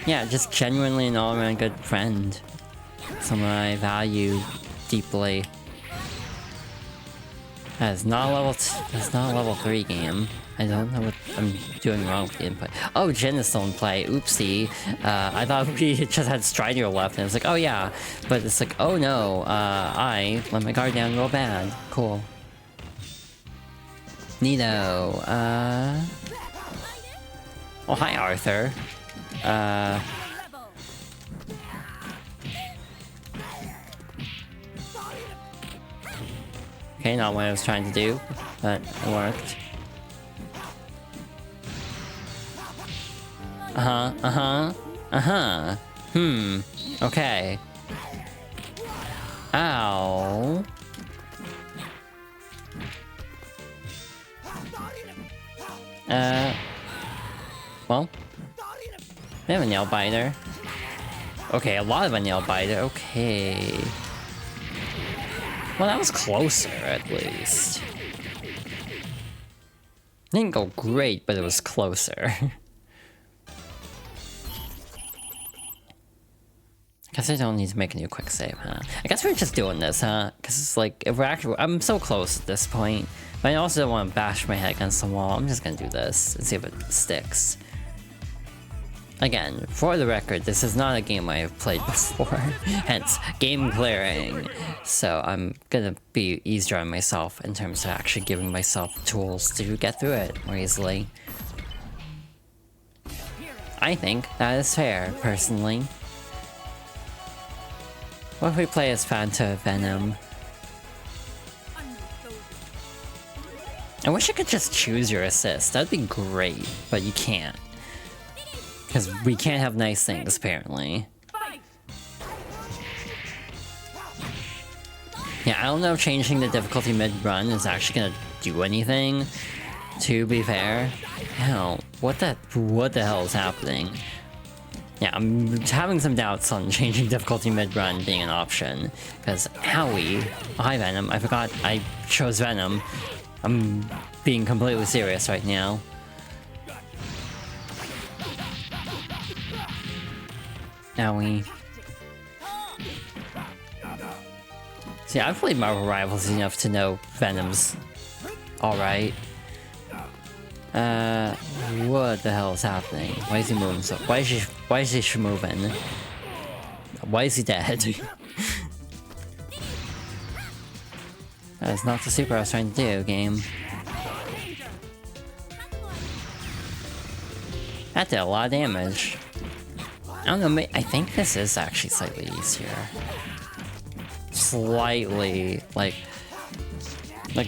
Yeah, just genuinely an all-around good friend. Someone I value deeply. That's not a level 3 game. I don't know what I'm doing wrong with the input. Oh, Jin is still in play. Oopsie. I thought we just had Strider left, and I was like, oh yeah. But it's like, oh no, I let my guard down real bad. Cool. Neato. Oh, hi, Arthur. Okay, not what I was trying to do, but it worked. Okay. Ow. Well. They have a nail biter. Okay, a lot of a nail biter. Okay. Well, that was closer, at least. Didn't go great, but it was closer. Guess I don't need to make a new quick save, huh? I guess we're just doing this, huh? Because it's like, if we're actually, I'm so close at this point, but I also don't want to bash my head against the wall. I'm just gonna do this and see if it sticks. Again, for the record, this is not a game I have played before, hence game clearing. So I'm gonna be easier on myself in terms of actually giving myself tools to get through it more easily. I think that is fair, personally. What if we play as Fanta Venom? I wish I could just choose your assist. That'd be great, but you can't. Because we can't have nice things, apparently. Yeah, I don't know if changing the difficulty mid-run is actually gonna do anything, to be fair. Hell, what the hell is happening? Yeah, I'm having some doubts on changing difficulty mid-run being an option. Because, Howie, oh, hi Venom, I forgot I chose Venom. I'm being completely serious right now. Howie. See, I've played Marvel Rivals enough to know Venom's alright. What the hell is happening? Why is he moving so? Why is he moving? Why is he dead? That's not the super I was trying to do, game. That did a lot of damage. I don't know, I think this is actually slightly easier. Slightly, like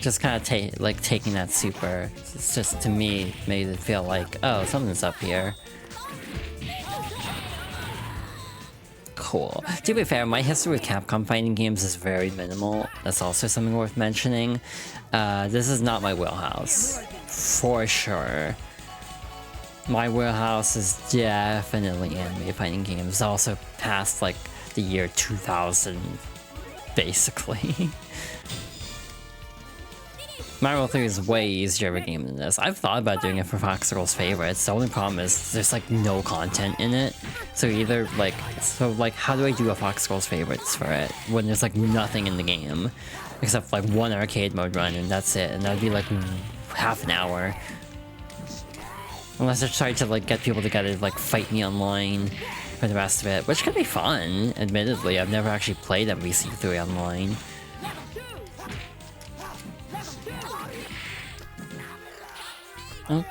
just kind of taking that super. It's just, to me, made it feel like, oh, something's up here. Cool. To be fair, my history with Capcom fighting games is very minimal. That's also something worth mentioning. This is not my wheelhouse. For sure. My wheelhouse is definitely anime fighting games. Also past, like, the year 2000, basically. Mario 3 is way easier of a game than this. I've thought about doing it for Fox Girls Favorites. The only problem is there's like no content in it. So either like, how do I do a Fox Girls Favorites for it when there's like nothing in the game? Except like one arcade mode run and that's it. And that'd be like half an hour. Unless I try to like get people together to like fight me online for the rest of it. Which could be fun, admittedly. I've never actually played MVC3 online. Oh.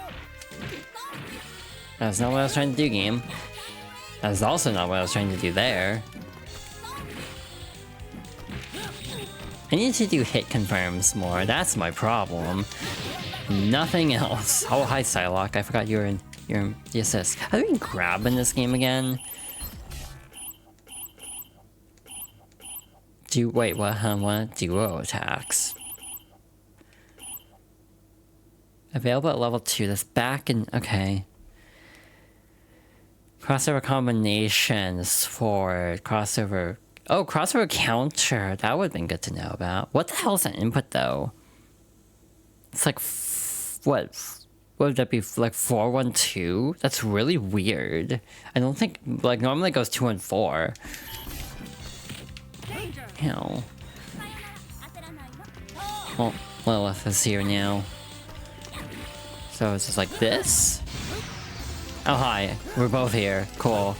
That's not what I was trying to do, game. That's also not what I was trying to do there. I need to do hit confirms more, that's my problem. Nothing else. Oh, hi Psylocke, I forgot you're in the assist. How do we grab in this game again? Wait, what? Duo attacks. Available at level 2, that's back in, okay. Crossover combinations for crossover, oh, crossover counter, that would've been good to know about. What the hell is an input though? It's like, what would that be, like 412? That's really weird. I don't think, like normally it goes 2 and 4. Hell. Well, Lilith is here now. So it's just like this? Oh hi, we're both here. Cool.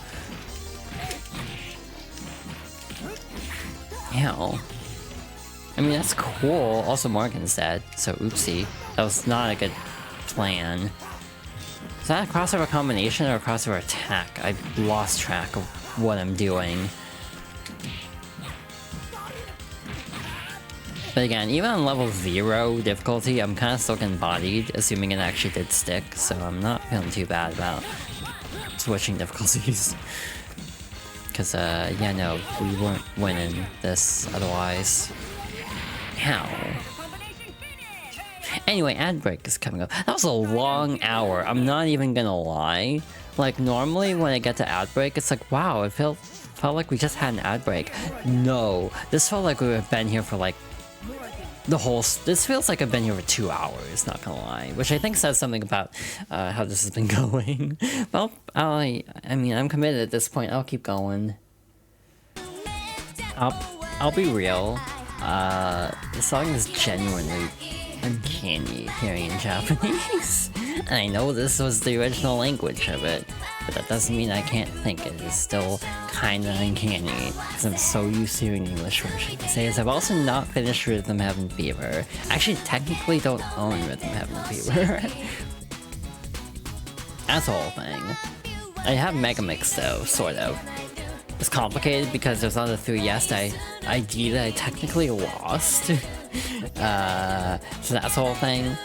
Ew. I mean, that's cool. Also, Morgan's dead, so oopsie. That was not a good plan. Is that a crossover combination or a crossover attack? I lost track of what I'm doing. But again, even on level 0 difficulty, I'm kind of still getting bodied, assuming it actually did stick, so I'm not feeling too bad about switching difficulties. Because, yeah, no, we weren't winning this otherwise. How? Anyway, ad break is coming up. That was a long hour, I'm not even gonna lie. Like, normally when I get to ad break, it's like, wow, it felt felt like we just had an ad break. No, this felt like we have been here for like the whole. This feels like I've been here for 2 hours. Not gonna lie, which I think says something about how this has been going. Well, I mean, I'm committed at this point. I'll keep going. I'll be real. The song is genuinely uncanny hearing in Japanese. And I know this was the original language of it, but that doesn't mean I can't think it is still kinda uncanny, because I'm so used to hearing the English version. To say is I've also not finished Rhythm Heaven Fever. Actually, technically don't own Rhythm Heaven Fever. That's the whole thing. I have Megamix though, sort of. It's complicated because there's other 3S ID that I technically lost. So that's the whole thing.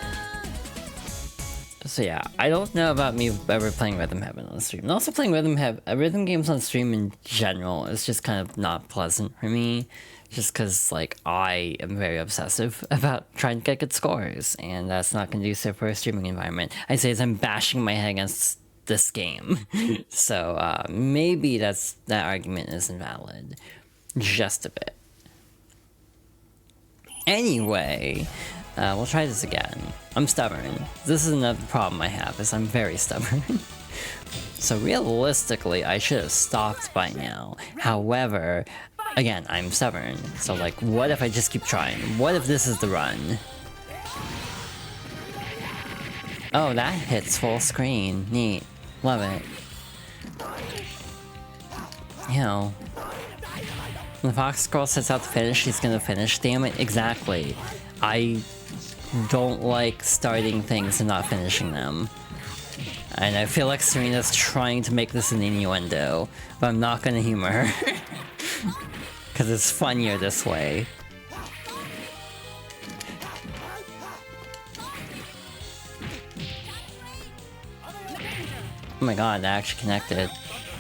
So yeah, I don't know about me ever playing Rhythm Heaven on stream. And also playing rhythm games on stream in general is just kind of not pleasant for me. Just because, like, I am very obsessive about trying to get good scores. And that's not conducive for a streaming environment. I say as I'm bashing my head against this game. So maybe that argument is invalid. Just a bit. Anyway, we'll try this again. I'm stubborn. This is another problem I have, is I'm very stubborn. So realistically, I should have stopped by now. However, again, I'm stubborn. So like, what if I just keep trying? What if this is the run? Oh, that hits full screen. Neat. Love it. You know, when the Fox Girl sets out to finish, she's gonna finish. Damn it, exactly. I don't like starting things and not finishing them. And I feel like Serena's trying to make this an innuendo, but I'm not gonna humor her. Because it's funnier this way. Oh my god, that actually connected.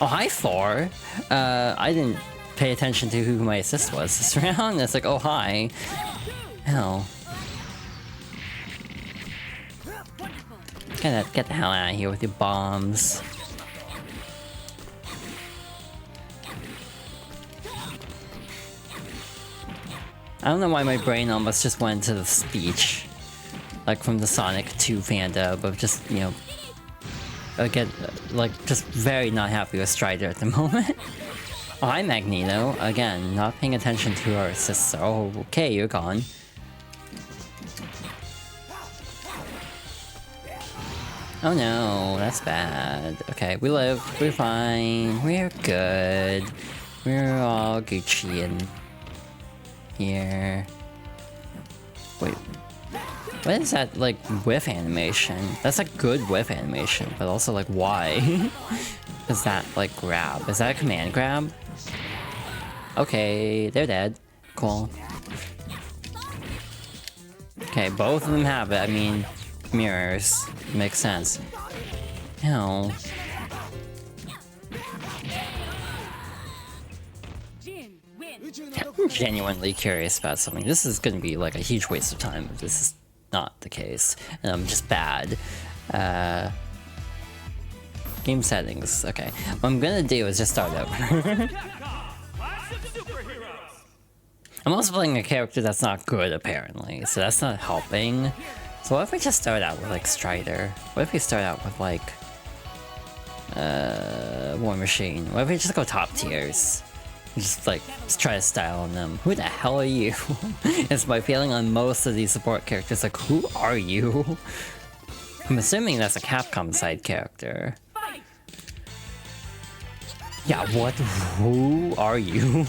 Oh, hi, 4! I didn't pay attention to who my assist was this round. It's like, oh, hi. Hell. Get the hell out of here with your bombs. I don't know why my brain almost just went to the speech. Like from the Sonic 2 fandom of just, you know, again, like, just very not happy with Strider at the moment. Oh, hi, Magneto. Again, not paying attention to our assists. Oh, okay, you're gone. Oh no, that's bad. Okay, we live. We're fine. We're good. We're all Gucci in here. Wait. What is that, like, whiff animation? That's like good whiff animation, but also like, why? Is that like grab? Is that a command grab? Okay, they're dead. Cool. Okay, both of them have it. I mean, mirrors. Makes sense. Ew. I'm genuinely curious about something. This is gonna be like a huge waste of time if this is not the case. And I'm just bad. Game settings. Okay. What I'm gonna do is just start over. I'm also playing a character that's not good, apparently, so that's not helping. So what if we just start out with, like, Strider? What if we start out with, like, War Machine? What if we just go top tiers? Just, like, just try to style on them. Who the hell are you? It's my feeling on most of these support characters, like, who are you? I'm assuming that's a Capcom side character. Yeah, what? Who are you?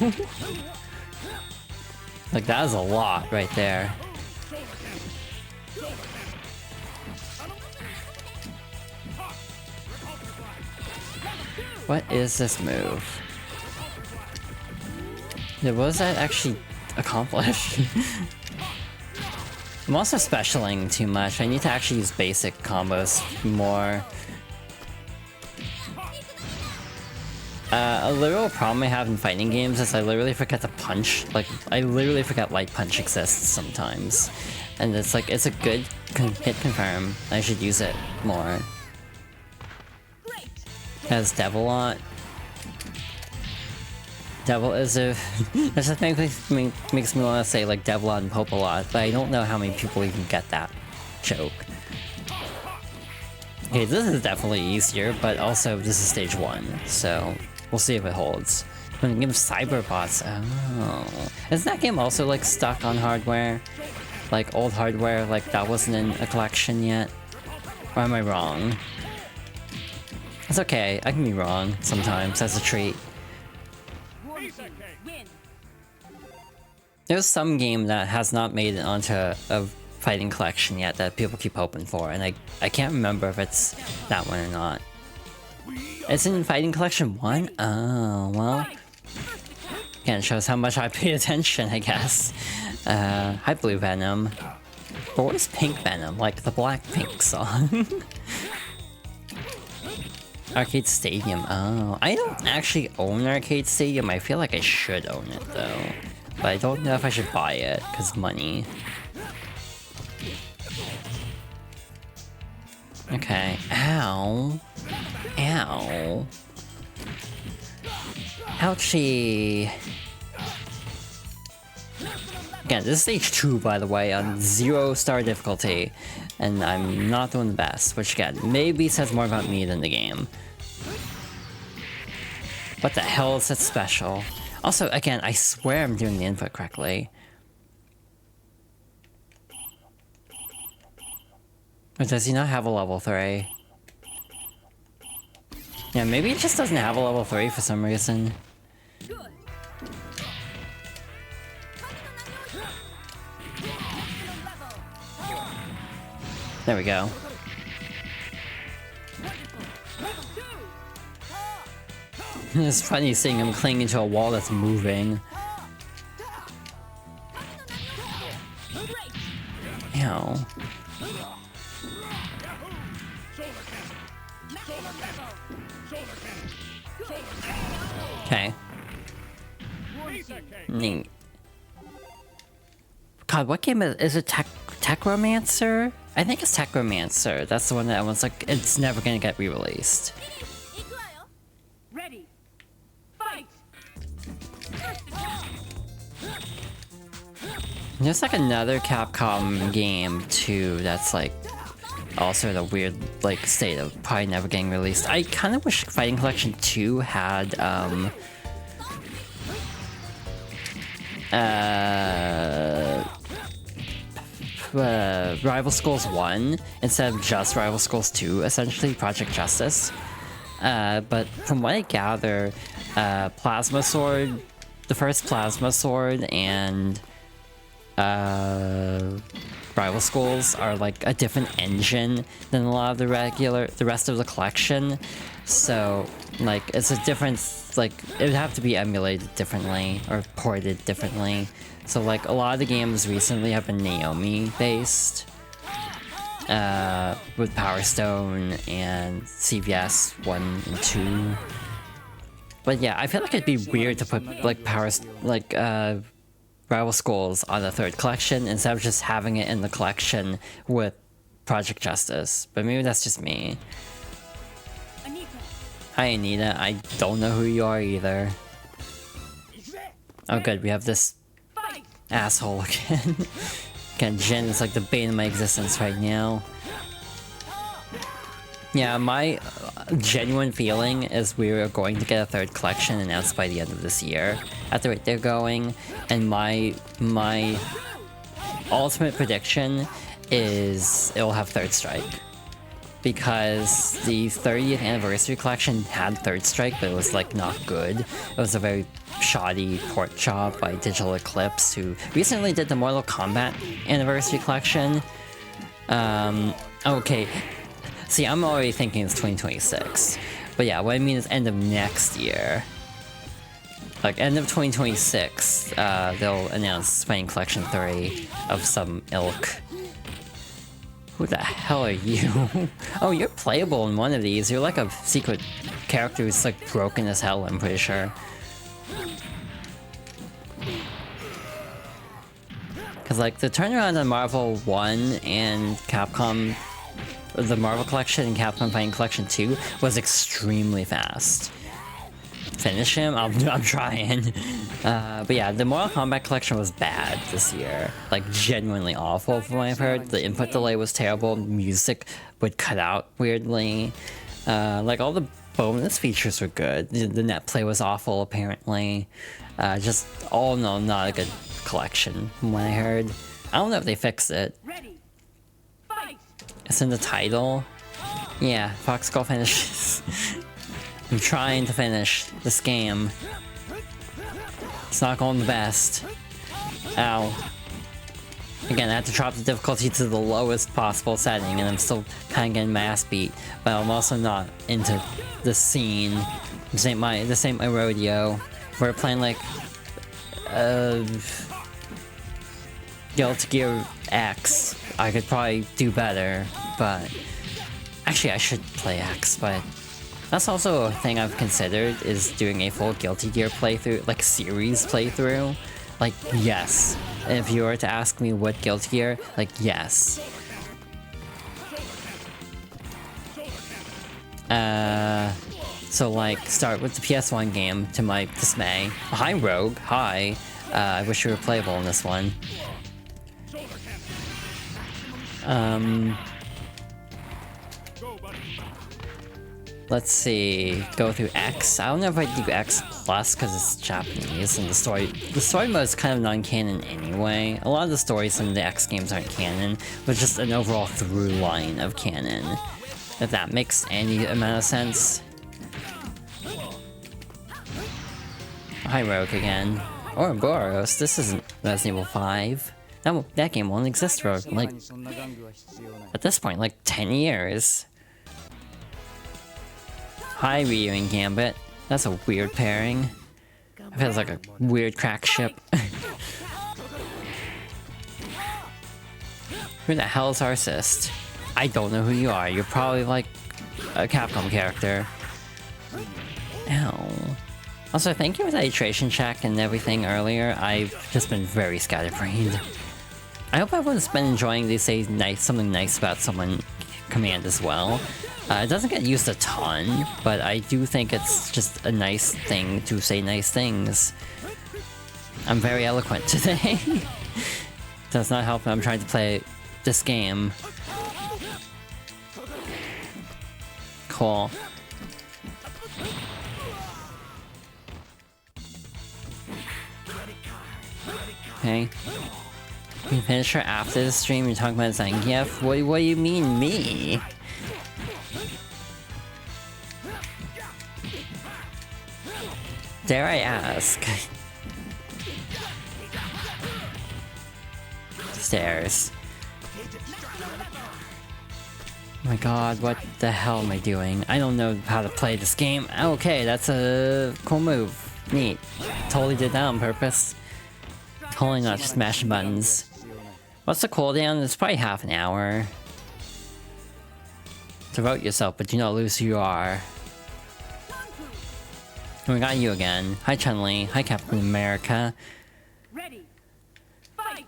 Like, that is a lot right there. What is this move? Yeah, what does that actually accomplish? I'm also specialing too much. I need to actually use basic combos more. A literal problem I have in fighting games is I literally forget to punch. Like, I literally forget light punch exists sometimes. And it's like, it's a good hit confirm. I should use it more. Has Devilot. Devil is a... that just makes me want to say like Devil on Pope a lot, but I don't know how many people even get that joke. Okay, this is definitely easier, but also this is stage 1, so we'll see if it holds. When the game Cyberbots, oh. Isn't that game also like stuck on hardware? Like old hardware, like that wasn't in a collection yet? Or am I wrong? It's okay, I can be wrong sometimes, that's a treat. Win. There's some game that has not made it onto a fighting collection yet that people keep hoping for, and I can't remember if it's that one or not. It's in Fighting Collection 1? Oh, well. Again, it shows how much I paid attention, I guess. Hi Blue Venom. But what is Pink Venom? Like the Blackpink song? Arcade Stadium, oh. I don't actually own Arcade Stadium, I feel like I should own it though. But I don't know if I should buy it, because money. Okay, ow. Ow. Ouchie. Again, this is stage 2 by the way, on 0-star difficulty. And I'm not doing the best, which again, maybe says more about me than the game. What the hell is that special? Also, again, I swear I'm doing the input correctly. Or does he not have a level 3? Yeah, maybe it just doesn't have a level 3 for some reason. There we go. It's funny seeing him clinging to a wall that's moving. Ew. Okay. Neat. God, what game is it? Techromancer? I think it's Techromancer. That's the one that everyone's like, it's never gonna get re-released. Ready. Fight. There's like another Capcom game too that's like also in a weird like state of probably never getting released. I kind of wish Fighting Collection 2 had Rival Schools 1 instead of just Rival Schools 2, essentially Project Justice. But from what I gather, Plasma Sword, the first Plasma Sword, and Rival Schools are like a different engine than a lot of the rest of the collection. So like it's a different, like it would have to be emulated differently or ported differently. So like a lot of the games recently have been Naomi based, with Power Stone and CVS 1 and 2. But yeah, I feel like it'd be weird to put like Rival Schools on the 3rd collection instead of just having it in the collection with Project Justice. But maybe that's just me. Anita. Hi Anita, I don't know who you are either. Oh good, we have this Fight. asshole again. Again, Jin is like the bane of my existence right now. Yeah, my genuine feeling is we are going to get a 3rd collection announced by the end of this year, at the rate they're going, and my ultimate prediction is it'll have 3rd Strike. Because the 30th anniversary collection had 3rd Strike, but it was like not good. It was a very shoddy port job by Digital Eclipse, who recently did the Mortal Kombat anniversary collection. Okay. See, I'm already thinking it's 2026. But yeah, what I mean is end of next year. Like, end of 2026, they'll announce Fighting Collection 3 of some ilk. Who the hell are you? Oh, you're playable in one of these. You're like a secret character who's like broken as hell, I'm pretty sure. Cause like, the turnaround on Marvel 1 and Capcom, the Marvel Collection and Capcom Fighting Collection 2 was extremely fast. finish him. I'm trying. But yeah, the Mortal Kombat collection was bad this year. Like, genuinely awful from what I've heard. The input delay was terrible. Music would cut out weirdly. Like, all the bonus features were good. The net play was awful, apparently. Just all in all, not a good collection from what I heard. I don't know if they fixed it. Ready. Fight. It's in the title. Yeah, Fox Skull finishes. I'm trying to finish this game. It's not going the best. Ow. Again, I had to drop the difficulty to the lowest possible setting, and I'm still kind of getting my ass beat. But I'm also not into the scene. This ain't my rodeo. We're playing like Guilty Gear X. I could probably do better, but actually I should play X. But that's also a thing I've considered, is doing a full Guilty Gear playthrough, like series playthrough. Like, yes. If you were to ask me what Guilty Gear, like, yes. So like, start with the PS1 game, to my dismay. Hi Rogue, hi. I wish you were playable in this one. Let's see, go through X. I don't know if I'd do X plus because it's Japanese and the story mode is kind of non-canon anyway. A lot of the stories in the X games aren't canon, but just an overall through line of canon. If that makes any amount of sense. Hi Rogue again. Ouroboros, this isn't Resident Evil 5. That game won't exist for, like, at this point, like 10 years. Hi Ryu and Gambit. That's a weird pairing. It feels like a weird crack ship. Who the hell is Arcist? I don't know who you are. You're probably like a Capcom character. Ow. Also, thank you for the iteration check and everything earlier. I've just been very scatterbrained. I hope everyone's been enjoying the say something nice about someone command as well. It doesn't get used a ton, but I do think it's just a nice thing to say nice things. I'm very eloquent today. Does not help when I'm trying to play this game. Cool. Okay. You can finish her after the stream. You're talking about Zangief? What do you mean, me? Dare I ask? Stairs. Oh my god, what the hell am I doing? I don't know how to play this game. Okay, that's a cool move. Neat. Totally did that on purpose. Totally not just mashing buttons. What's the cooldown? It's probably half an hour. Devote yourself, but do not lose who you are. And we got you again. Hi Chun-Li. Hi Captain America. Ready. Fight.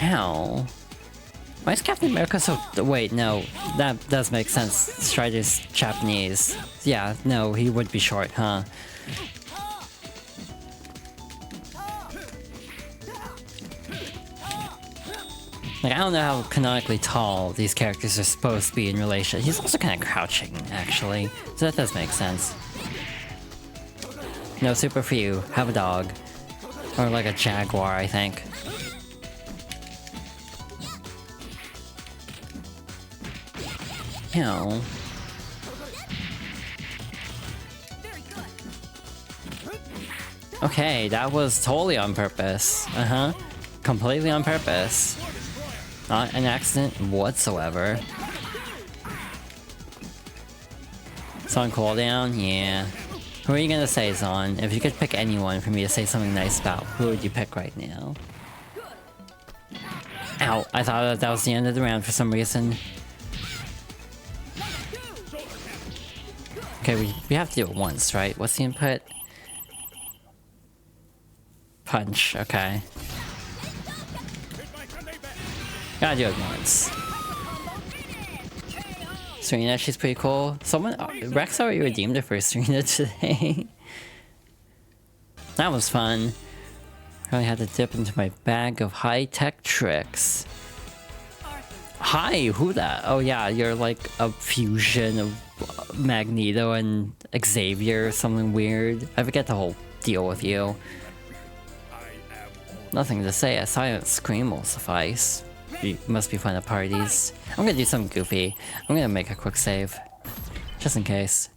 Ow. Why is Captain America so... Wait, no. That does make sense. Strider's Japanese. Yeah, no, he would be short, huh? Like, I don't know how canonically tall these characters are supposed to be in relation. He's also kind of crouching, actually. So that does make sense. No super for you. Have a dog. Or like a jaguar, I think. Ew. Okay, that was totally on purpose. Uh-huh. Completely on purpose. Not an accident whatsoever. Zon cooldown? Yeah. Who are you gonna say, Zon? If you could pick anyone for me to say something nice about, who would you pick right now? Ow, I thought that was the end of the round for some reason. Okay, we have to do it once, right? What's the input? Punch, okay. Gotta do it once. Serena, she's pretty cool. Someone, Rex already redeemed her first Serena today. That was fun. Really had to dip into my bag of high-tech tricks. Hi, who that? Oh yeah, you're like a fusion of Magneto and Xavier or something weird. I forget the whole deal with you. Nothing to say, a silent scream will suffice. You must be fun at parties. I'm gonna do something goofy. I'm gonna make a quick save. Just in case.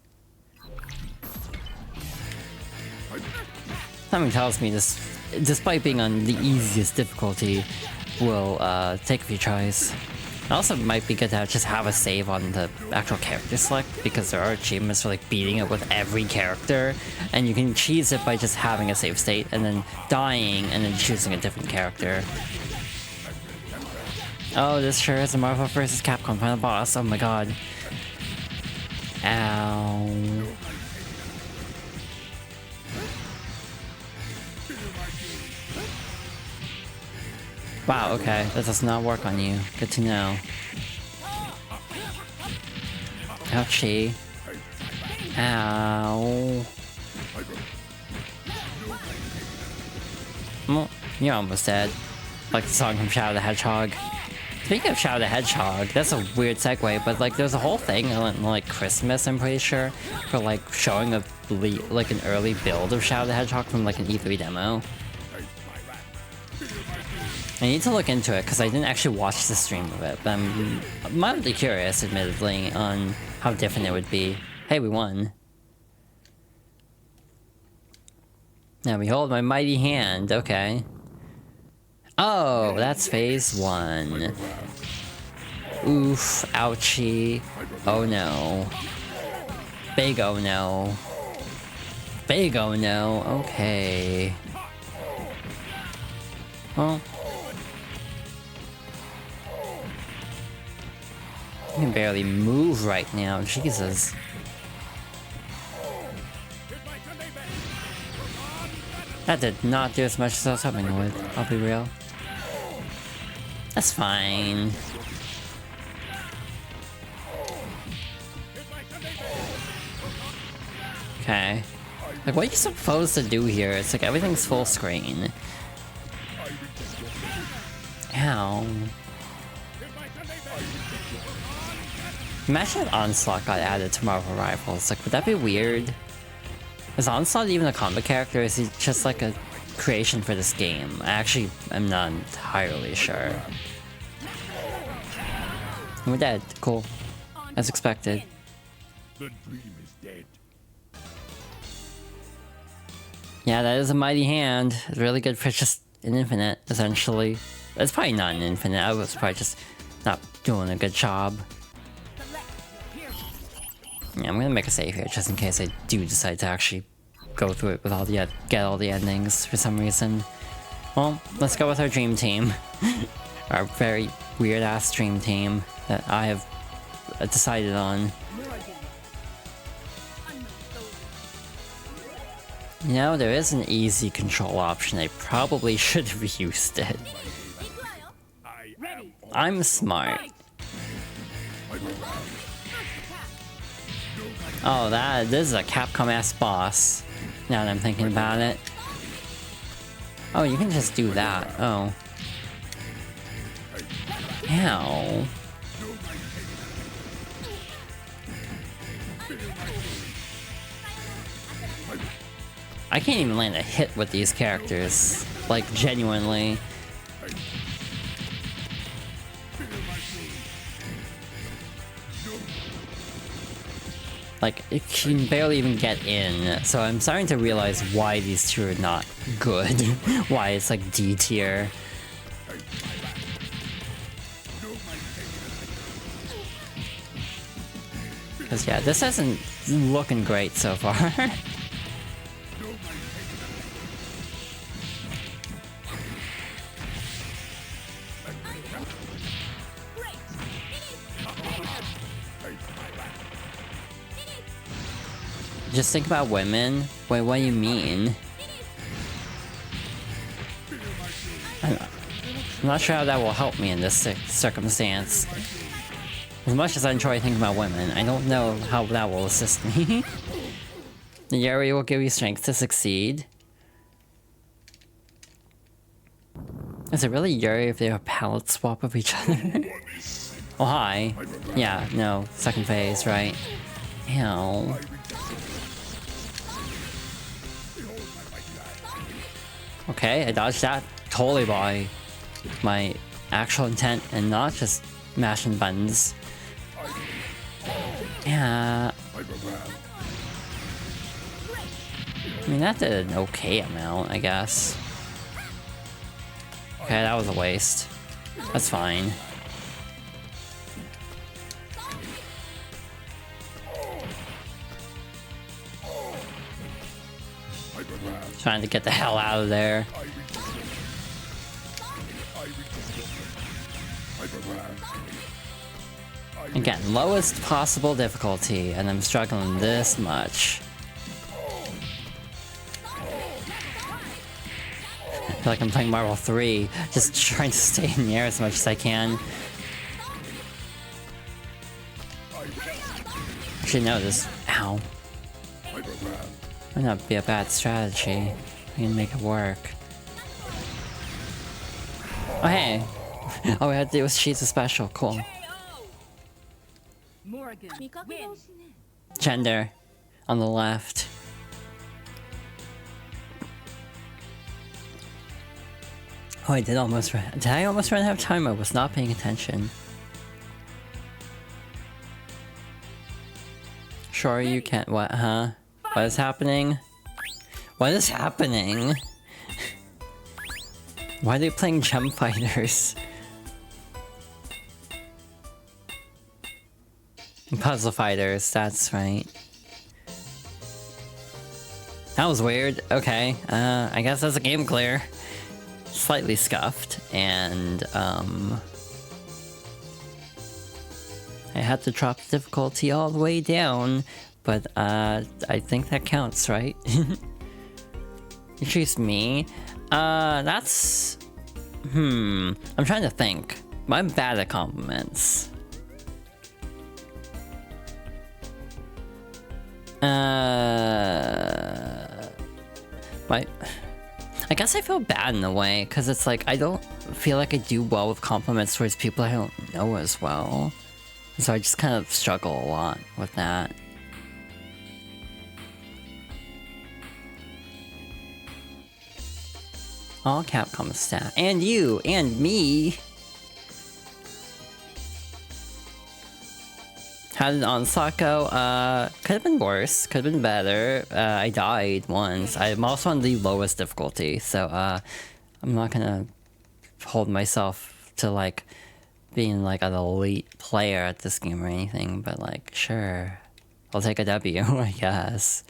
Something tells me this, despite being on the easiest difficulty, will take a few tries. It also might be good to just have a save on the actual character select, because there are achievements for like beating it with every character, and you can cheese it by just having a save state and then dying and then choosing a different character. Oh, this sure is a Marvel vs. Capcom final boss. Oh my god. Ow. Wow, okay. That does not work on you. Good to know. Ouchie. Ow. Well, you're almost dead. Like the song from Shadow the Hedgehog. Speaking of Shadow the Hedgehog, that's a weird segue, but like there's a whole thing on like Christmas, I'm pretty sure, for like showing a like an early build of Shadow the Hedgehog from like an E3 demo. I need to look into it because I didn't actually watch the stream of it, but I'm mildly curious, admittedly, on how different it would be. Hey, we won. Now behold my mighty hand, okay. Oh, that's phase 1. Oof, ouchie. Oh no. Big oh no. Big oh no, okay. Well. I can barely move right now, Jesus. That did not do as much as I was hoping it would, I'll be real. That's fine. Okay. Like, what are you supposed to do here? It's like everything's full screen. Ow. Imagine if Onslaught got added to Marvel Rivals. Like, would that be weird? Is Onslaught even a combat character, or is he just like a creation for this game? I actually am not entirely sure. We're dead. Cool. As expected. The dream is dead. Yeah, that is a mighty hand. It's really good for just an infinite, essentially. It's probably not an infinite. I was probably just not doing a good job. Yeah, I'm gonna make a save here just in case I do decide to actually go through it with all the get all the endings for some reason. Well, let's go with our dream team. Our very weird ass dream team that I have decided on. You know, there is an easy control option. I probably should have used it. I'm smart. Oh, this is a Capcom-ass boss. Now that I'm thinking about it. Oh, you can just do that. Oh. Ow. I can't even land a hit with these characters. Like, genuinely. Like, it can barely even get in, so I'm starting to realize why these two are not good. Why it's like D tier. Because yeah, this isn't looking great so far. Just think about women. Wait, what do you mean? I'm not sure how that will help me in this circumstance. As much as I enjoy thinking about women, I don't know how that will assist me. The Yuri will give you strength to succeed. Is it really Yuri if they have a palette swap of each other? Oh, hi. Yeah, no. Second phase, right? Ew. Okay, I dodged that totally by my actual intent and not just mashing buttons. Yeah. I mean, that did an okay amount, I guess. Okay, that was a waste. That's fine. Trying to get the hell out of there. Again, lowest possible difficulty, and I'm struggling this much. I feel like I'm playing Marvel 3, just trying to stay in the air as much as I can. Actually, no, this. Ow. Might not be a bad strategy. I can make it work. Oh, hey! All we had to do was cheese a special. Cool. Morgan, win. Gender on the left. Oh, I did almost run. Did I almost run out of time? I was not paying attention. Sure, you can't. What, huh? What is happening? What is happening? Why are they playing Gem Fighters? Puzzle Fighters, that's right. That was weird. Okay, I guess that's a game clear. Slightly scuffed, and I had to drop the difficulty all the way down, but I think that counts, right? You choose me. That's... I'm trying to think. I'm bad at compliments. I guess I feel bad in a way, because it's like, I don't feel like I do well with compliments towards people I don't know as well. So I just kind of struggle a lot with that. All Capcom staff. And you! And me! How did Onslaught go? Could have been worse. Could have been better. I died once. I'm also on the lowest difficulty, so I'm not gonna hold myself to like being like an elite player at this game or anything, but like, sure. I'll take a W, I guess.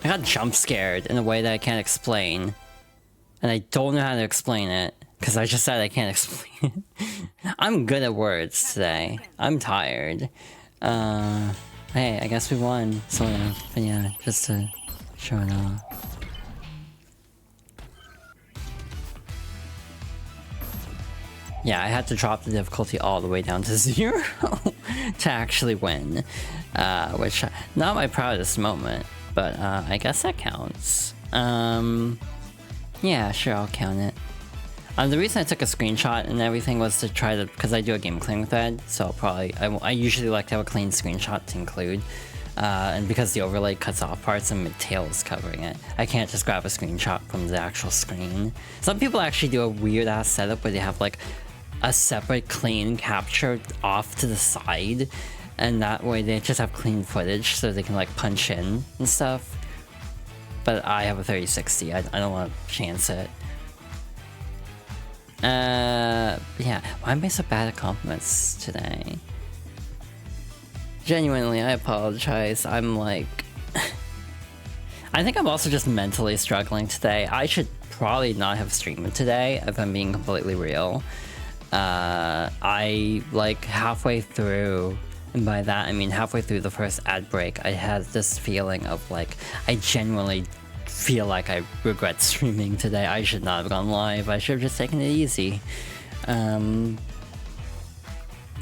I got jump scared in a way that I can't explain. And I don't know how to explain it, because I just said I can't explain it. I'm good at words today. I'm tired. Hey, I guess we won, sort of. But yeah, just to show it off. Yeah, I had to drop the difficulty all the way down to 0 to actually win. Which, not my proudest moment, but I guess that counts. Yeah, sure, I'll count it. The reason I took a screenshot and everything was to try to, because I do a game clean with that, so I'll probably, I usually like to have a clean screenshot to include. And because the overlay cuts off parts and Tail is covering it, I can't just grab a screenshot from the actual screen. Some people actually do a weird ass setup where they have like a separate clean capture off to the side, and that way they just have clean footage so they can like punch in and stuff. But I have a 3060, I don't want to chance it. Yeah, why am I so bad at compliments today? Genuinely, I apologize. I'm like... I think I'm also just mentally struggling today. I should probably not have streamed today, if I'm being completely real. I, like, halfway through, and by that I mean halfway through the first ad break, I had this feeling of, like, I genuinely feel like I regret streaming today. I should not have gone live. I should have just taken it easy.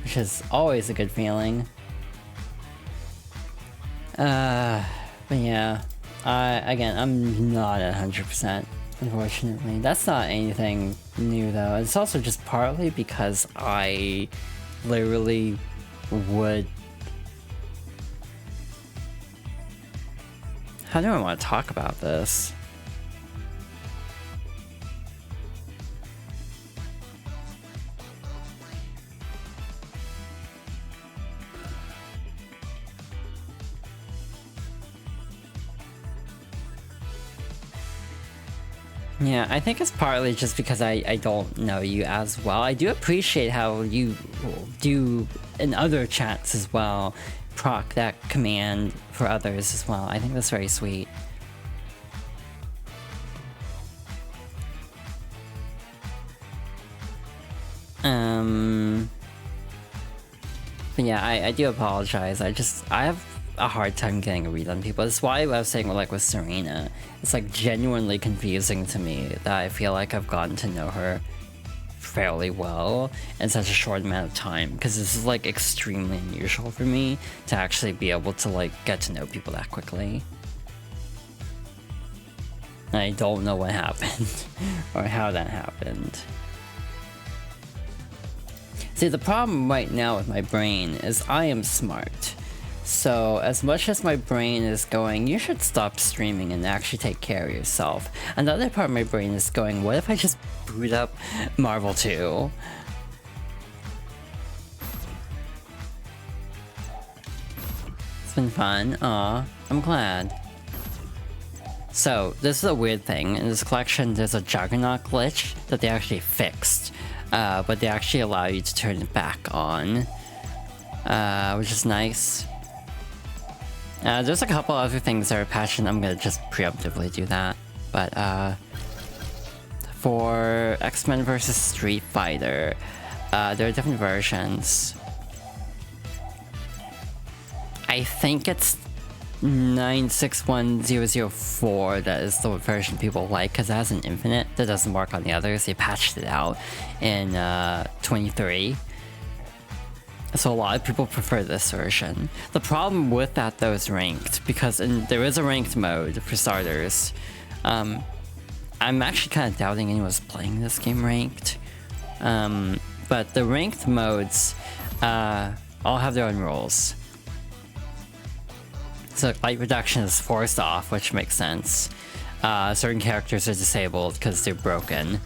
Which is always a good feeling. But yeah, again, I'm not at 100%, unfortunately. That's not anything new though. It's also just partly because I literally would... How do I want to talk about this? Yeah, I think it's partly just because I don't know you as well. I do appreciate how you do in other chats as well, proc that command for others as well. I think that's very sweet. But yeah, I do apologize. I have a hard time getting a read on people. That's why I was saying, like, with Serena, it's like genuinely confusing to me that I feel like I've gotten to know her fairly well in such a short amount of time, because this is like extremely unusual for me to actually be able to like get to know people that quickly. And I don't know what happened or how that happened. See, the problem right now with my brain is I am smart. So as much as my brain is going, you should stop streaming and actually take care of yourself, another part of my brain is going, what if I just boot up Marvel 2? It's been fun. Aw, I'm glad. So, this is a weird thing. In this collection, there's a Juggernaut glitch that they actually fixed. But they actually allow you to turn it back on. Which is nice. There's a couple other things that are patched, and I'm gonna just preemptively do that. But, for X-Men vs. Street Fighter, there are different versions. I think it's 961004 that is the version people like, because it has an infinite that doesn't work on the others. They patched it out in 23. So a lot of people prefer this version. The problem with that though is ranked, because there is a ranked mode for starters. I'm actually kind of doubting anyone's playing this game ranked. But the ranked modes all have their own rules. So light reduction is forced off, which makes sense. Certain characters are disabled because they're broken.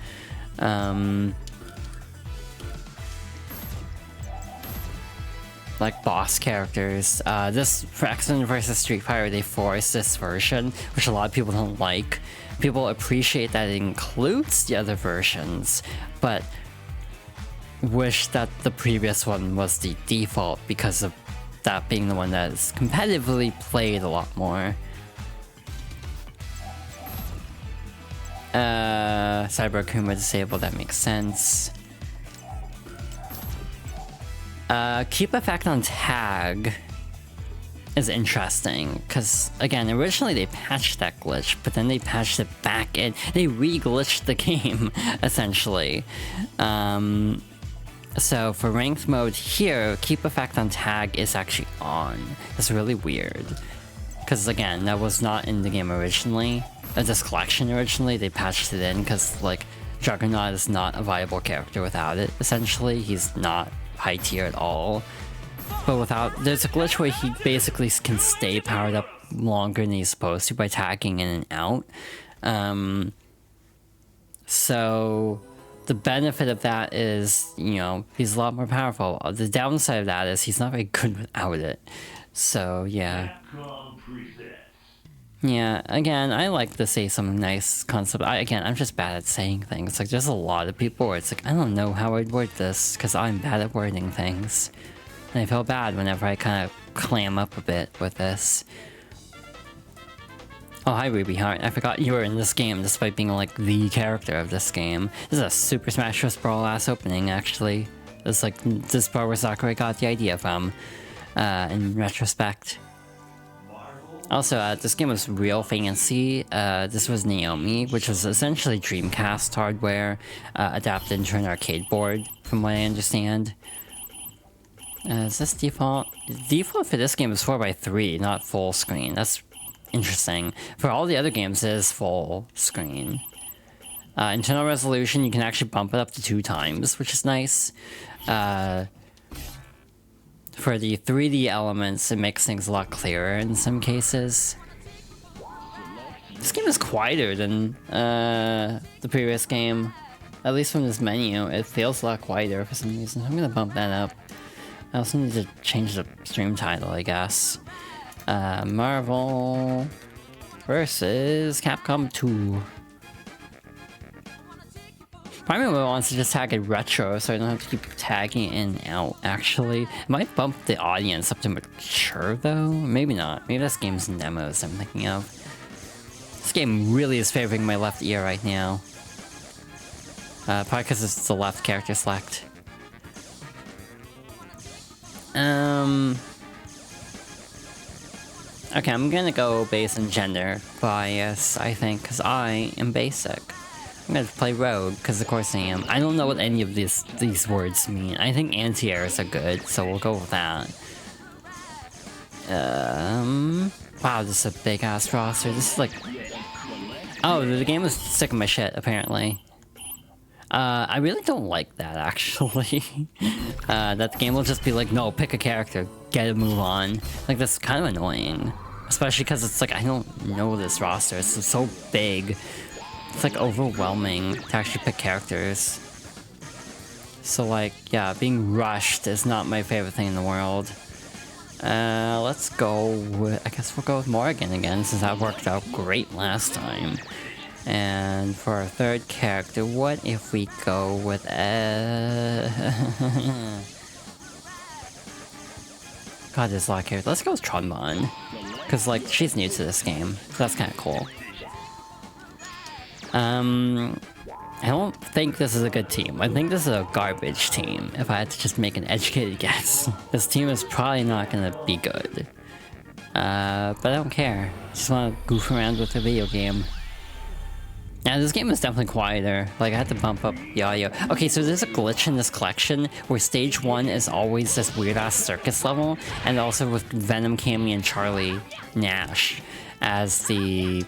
Like boss characters. This for X-Men vs. Street Fighter, they forced this version, which a lot of people don't like. People appreciate that it includes the other versions, but wish that the previous one was the default because of that being the one that is competitively played a lot more. Cyber Akuma disabled, that makes sense. Keep effect on tag is interesting, because again, originally they patched that glitch, but then they patched it back in. They re-glitched the game, essentially. So for ranked mode here, keep effect on tag is actually on. That's really weird. Because again, that was not in the game originally. This collection originally, they patched it in because like Juggernaut is not a viable character without it, essentially. He's not high tier at all. But without, there's a glitch where he basically can stay powered up longer than he's supposed to by tagging in and out. So the benefit of that is, you know, he's a lot more powerful. The downside of that is he's not very good without it. So, yeah. Yeah, again, I like to say some nice concept. I'm just bad at saying things. Like, there's a lot of people where it's like, I don't know how I'd word this, because I'm bad at wording things. And I feel bad whenever I kind of clam up a bit with this. Oh, hi Ruby Heart. I forgot you were in this game despite being like the character of this game. This is a Super Smash Bros. Brawl ass opening, actually. It's like this part where Sakurai got the idea from, in retrospect. Also, this game was real fancy. This was Naomi, which was essentially Dreamcast hardware adapted into an arcade board, from what I understand. Is this default? Default for this game is 4:3, not full screen. That's interesting. For all the other games, it is full screen. Internal resolution, you can actually bump it up to 2 times, which is nice. For the 3D elements, it makes things a lot clearer in some cases. This game is quieter than the previous game. At least from this menu, it feels a lot quieter for some reason. I'm gonna bump that up. I also need to change the stream title, I guess. Marvel versus Capcom 2. Part of me wants to just tag it retro so I don't have to keep tagging in and out, actually. It might bump the audience up to mature, though? Maybe not. Maybe that's games and demos I'm thinking of. This game really is favoring my left ear right now. Probably because it's the left character select. Okay, I'm gonna go based on gender bias, I think, because I am basic. I'm gonna play rogue, because of course I am. I don't know what any of these words mean. I think anti-airs are good, so we'll go with that. Wow, this is a big-ass roster. This is like... Oh, the game was sick of my shit, apparently. I really don't like that, actually. That the game will just be like, no, pick a character, get a move on. Like, that's kind of annoying. Especially because it's like, I don't know this roster. It's so big. It's like overwhelming to actually pick characters. So like, yeah, being rushed is not my favorite thing in the world. Let's go with, I guess we'll go with Morrigan again, since that worked out great last time. And for our third character, what if we go with God, there's a lot of characters. Let's go with Tronmon. Because, like, she's new to this game. So that's kind of cool. I don't think this is a good team. I think this is a garbage team, if I had to just make an educated guess. This team is probably not gonna be good. But I don't care. Just wanna goof around with the video game. Yeah, this game is definitely quieter. Like, I had to bump up the audio. Okay, so there's a glitch in this collection where stage 1 is always this weird-ass circus level, and also with Venom, Cammy, and Charlie Nash as the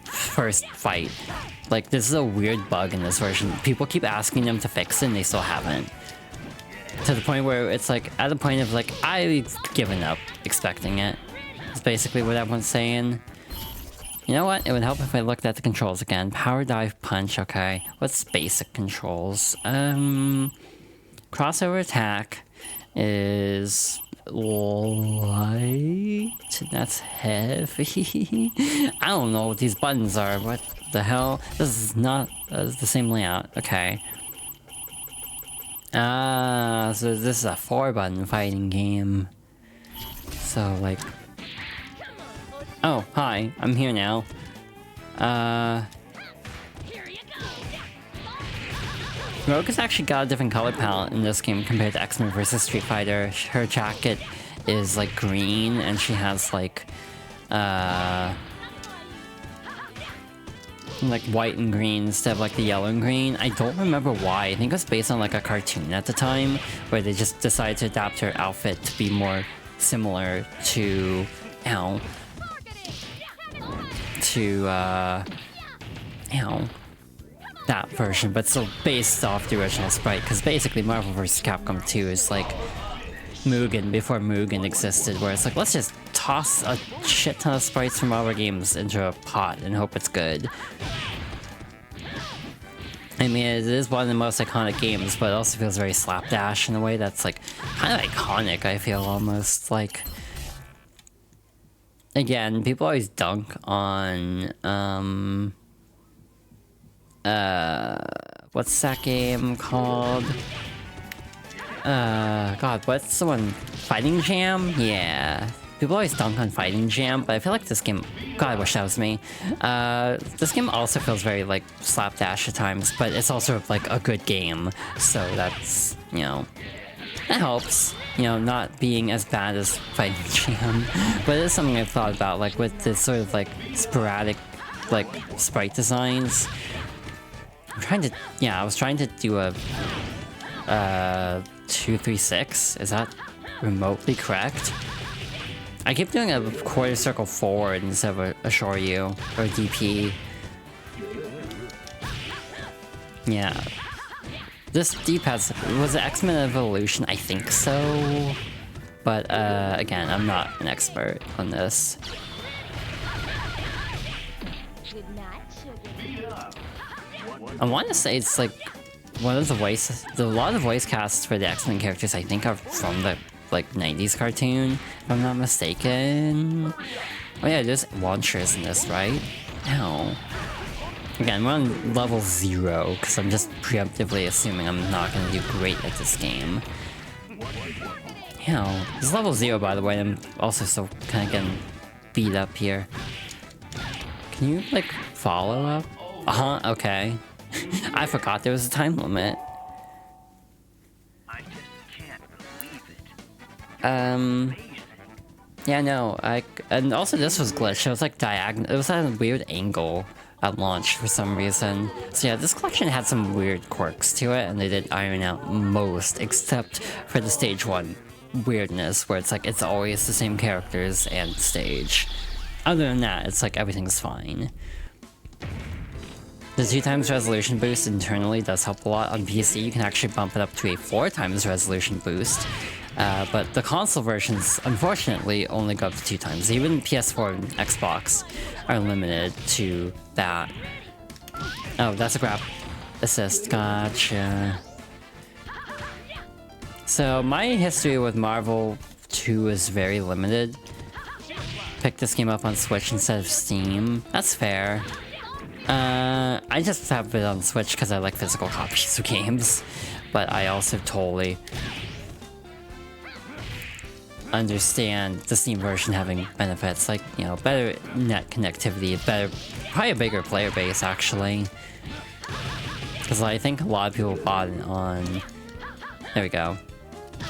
first fight. Like, this is a weird bug in this version. People keep asking them to fix it, and they still haven't. To the point where it's like, at the point of like, I've given up expecting it. That's basically what everyone's saying. You know what? It would help if I looked at the controls again. Power dive punch, okay. What's basic controls? Crossover attack is light. That's heavy. I don't know what these buttons are. What the hell? This is not the same layout. Okay. So this is a 4-button fighting game. So like... Oh, hi. I'm here now. Rogue has actually got a different color palette in this game compared to X-Men vs. Street Fighter. Her jacket is like green, and she has like white and green instead of like the yellow and green. I don't remember why. I think it was based on like a cartoon at the time, where they just decided to adapt her outfit to be more similar to, that version, but still based off the original sprite, because basically Marvel vs. Capcom 2 is like Mugen before Mugen existed, where it's like, let's just toss a shit ton of sprites from our games into a pot and hope it's good. I mean, it is one of the most iconic games, but it also feels very slapdash in a way that's like kind of iconic, I feel almost like. Again, people always dunk on, what's that game called? God, what's the one? Fighting Jam? Yeah. People always dunk on Fighting Jam, but I feel like this game... God, I wish that was me. This game also feels very, like, slapdash at times, but it's also, like, a good game. So that's, you know... that helps. You know, not being as bad as Fighting Jam. But it is something I've thought about, like with this sort of like sporadic like sprite designs. I was trying to do a 236. Is that remotely correct? I keep doing a quarter circle forward instead of a Shoryu or a DP. Yeah. This D-pad was it X-Men Evolution? I think so. But again, I'm not an expert on this. I want to say it's like one of the a lot of voice casts for the X-Men characters I think are from the like 90s cartoon, if I'm not mistaken. Oh yeah, there's launchers in this, right? Ow. Again, we're on level 0, because I'm just preemptively assuming I'm not going to do great at this game. Ow. This is level 0, by the way, I'm also still kind of getting beat up here. Can you, like, follow up? Uh-huh, okay. I forgot there was a time limit. Yeah, no, and also this was glitched. It was like diagonal. It was at a weird angle at launch for some reason. So yeah, this collection had some weird quirks to it, and they did iron out most, except for the stage 1 weirdness, where it's like it's always the same characters and stage. Other than that, it's like everything's fine. The 2x resolution boost internally does help a lot. On PC, you can actually bump it up to a 4x resolution boost. But the console versions, unfortunately, only go up to 2x. Even PS4 and Xbox are limited to that. Oh, that's a grab assist. Gotcha. So my history with Marvel 2 is very limited. Picked this game up on Switch instead of Steam. That's fair. I just have it on Switch because I like physical copies of games. But I also totally understand the Steam version having benefits, like, you know, better net connectivity, probably a bigger player base, actually. Because I think a lot of people bought it on... There we go.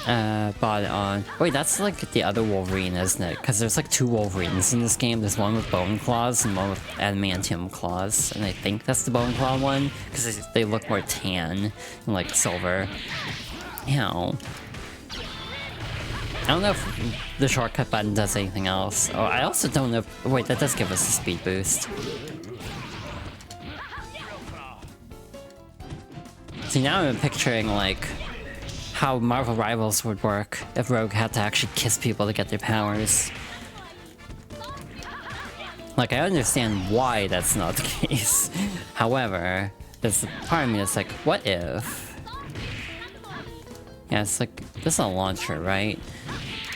Bought it on... Wait, that's like the other Wolverine, isn't it? Because there's like 2 Wolverines in this game. There's one with bone claws and one with adamantium claws. And I think that's the bone claw one, because they look more tan and like silver. Ow. I don't know if the shortcut button does anything else. Oh, I also don't know if... Wait, that does give us a speed boost. See, now I'm picturing, like, how Marvel Rivals would work if Rogue had to actually kiss people to get their powers. Like, I understand why that's not the case. However, there's a part of me that's like, what if... Yeah, it's like, this is a launcher, right?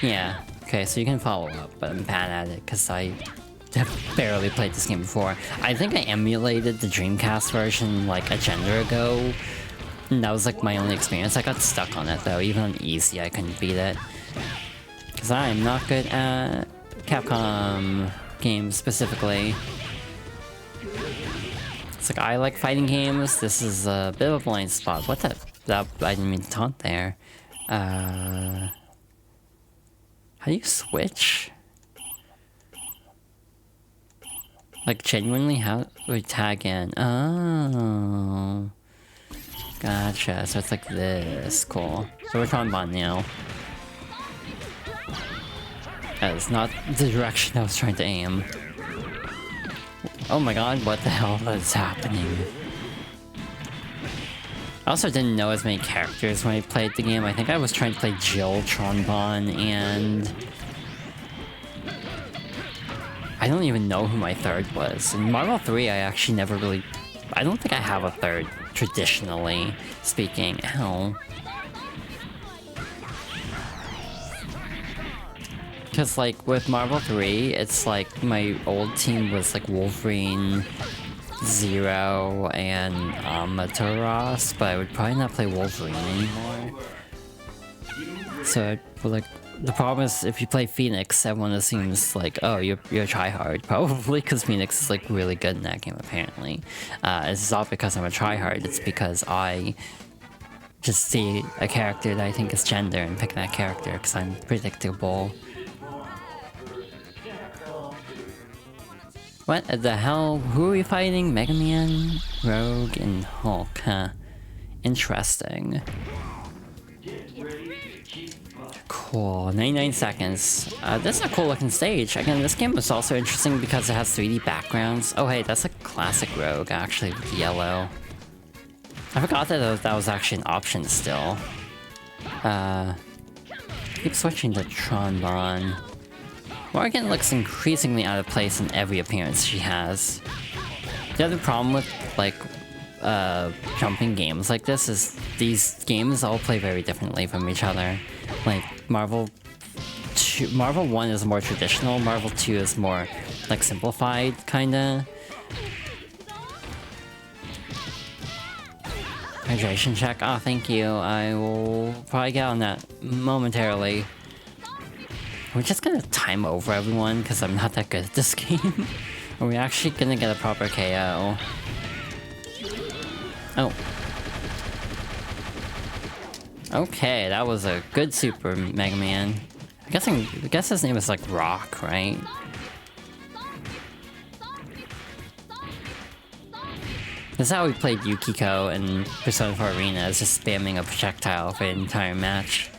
Yeah, okay, so you can follow up, but I'm bad at it because I have barely played this game before. I think I emulated the Dreamcast version like a gender ago, and that was like my only experience. I got stuck on it though, even on easy I couldn't beat it. Because I am not good at Capcom games specifically. It's like, I like fighting games, this is a bit of a blind spot. What the... I didn't mean to taunt there. How do you switch? Like, genuinely, how do we tag in? Oh. Gotcha, so it's like this. Cool. So we're on bond now. That is not the direction I was trying to aim. Oh my god, what the hell is happening? I also didn't know as many characters when I played the game. I think I was trying to play Jill, Tronbon, and... I don't even know who my third was. In Marvel 3, I actually never really... I don't think I have a third, traditionally speaking. Ow. Because, like, with Marvel 3, it's like my old team was, like, Wolverine, Zero, and Amaterasu, but I would probably not play Wolverine anymore. So, like, the problem is, if you play Phoenix, everyone assumes, like, oh, you're a tryhard. Probably because Phoenix is, like, really good in that game, apparently. It's not because I'm a tryhard, it's because I just see a character that I think is gender and pick that character because I'm predictable. What the hell? Who are we fighting? Mega Man, Rogue, and Hulk, huh? Interesting. Cool, 99 seconds. This is a cool looking stage. Again, this game is also interesting because it has 3D backgrounds. Oh hey, that's a classic Rogue actually with yellow. I forgot that that was actually an option still. Keep switching to Trombone. Morgan looks increasingly out of place in every appearance she has. The other problem with, like, jumping games like this is these games all play very differently from each other. Like, Marvel 1 is more traditional, Marvel 2 is more, like, simplified, kinda. Hydration check. Oh, thank you. I will probably get on that momentarily. We're just gonna time over everyone because I'm not that good at this game. Are we actually gonna get a proper KO? Oh. Okay, that was a good Super Mega Man. I guess his name is like Rock, right? This is how we played Yukiko in Persona 4 Arena, is just spamming a projectile for an entire match.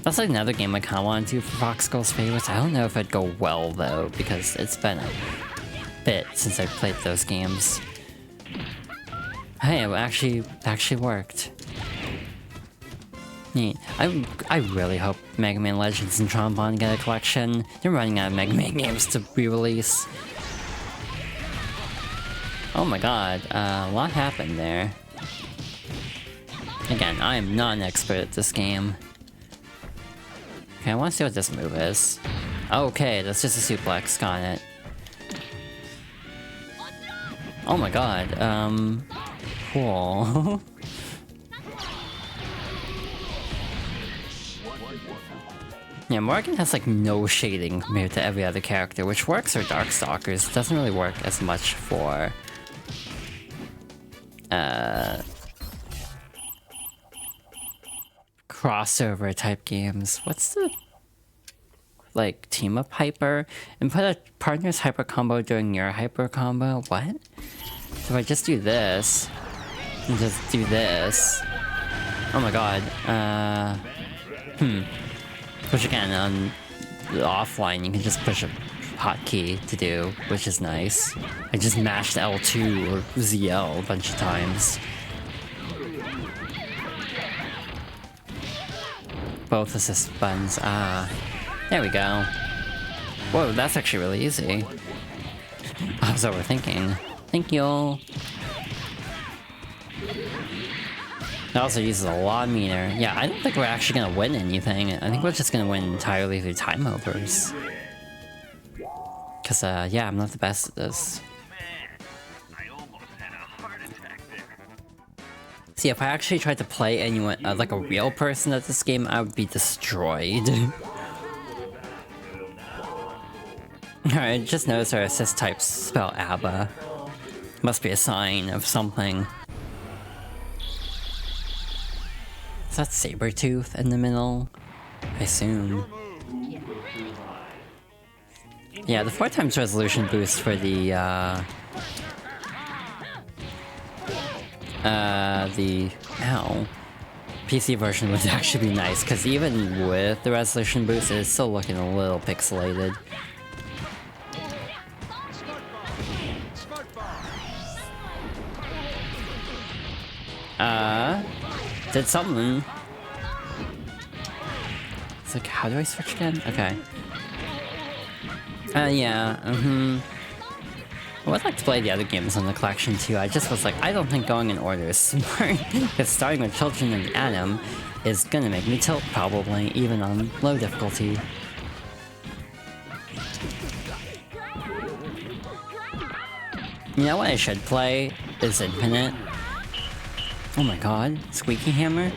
That's like another game I kinda want to do for Fox Girls Favorites. I don't know if it'd go well though, because it's been a bit since I played those games. Hey, it actually worked. Neat. I really hope Mega Man Legends and Trombone get a collection. They're running out of Mega Man games to re-release. Oh my god, a lot happened there. Again, I am not an expert at this game. Okay, I want to see what this move is. Okay, that's just a suplex, got it. Oh my god, cool. Yeah, Morgan has like no shading compared to every other character, which works for Darkstalkers. It doesn't really work as much for crossover type games. What's the like team up hyper and put a partner's hyper combo during your hyper combo? What? So if I just do this and just do this, oh my god. Which again on the offline you can just push a hotkey to do, which is nice. I just mashed L2 or ZL a bunch of times. Both assist buttons. Ah, there we go. Whoa, that's actually really easy. I was overthinking. Thank you. It also uses a lot meter. Yeah, I don't think we're actually gonna win anything. I think we're just gonna win entirely through time overs. Cause yeah, I'm not the best at this. See, if I actually tried to play anyone, like a real person at this game, I would be destroyed. Alright, just notice our assist types spell ABBA. Must be a sign of something. Is that Sabretooth in the middle? I assume. Yeah, the 4x resolution boost for the PC version would actually be nice, because even with the resolution boost, it's still looking a little pixelated. Did something. It's like, how do I switch again? Okay. Yeah, I would like to play the other games on the collection too. I just was like, I don't think going in order is smart. Because starting with Children of the Atom is gonna make me tilt probably, even on low difficulty. You know what I should play is Infinite. Oh my god, Squeaky Hammer?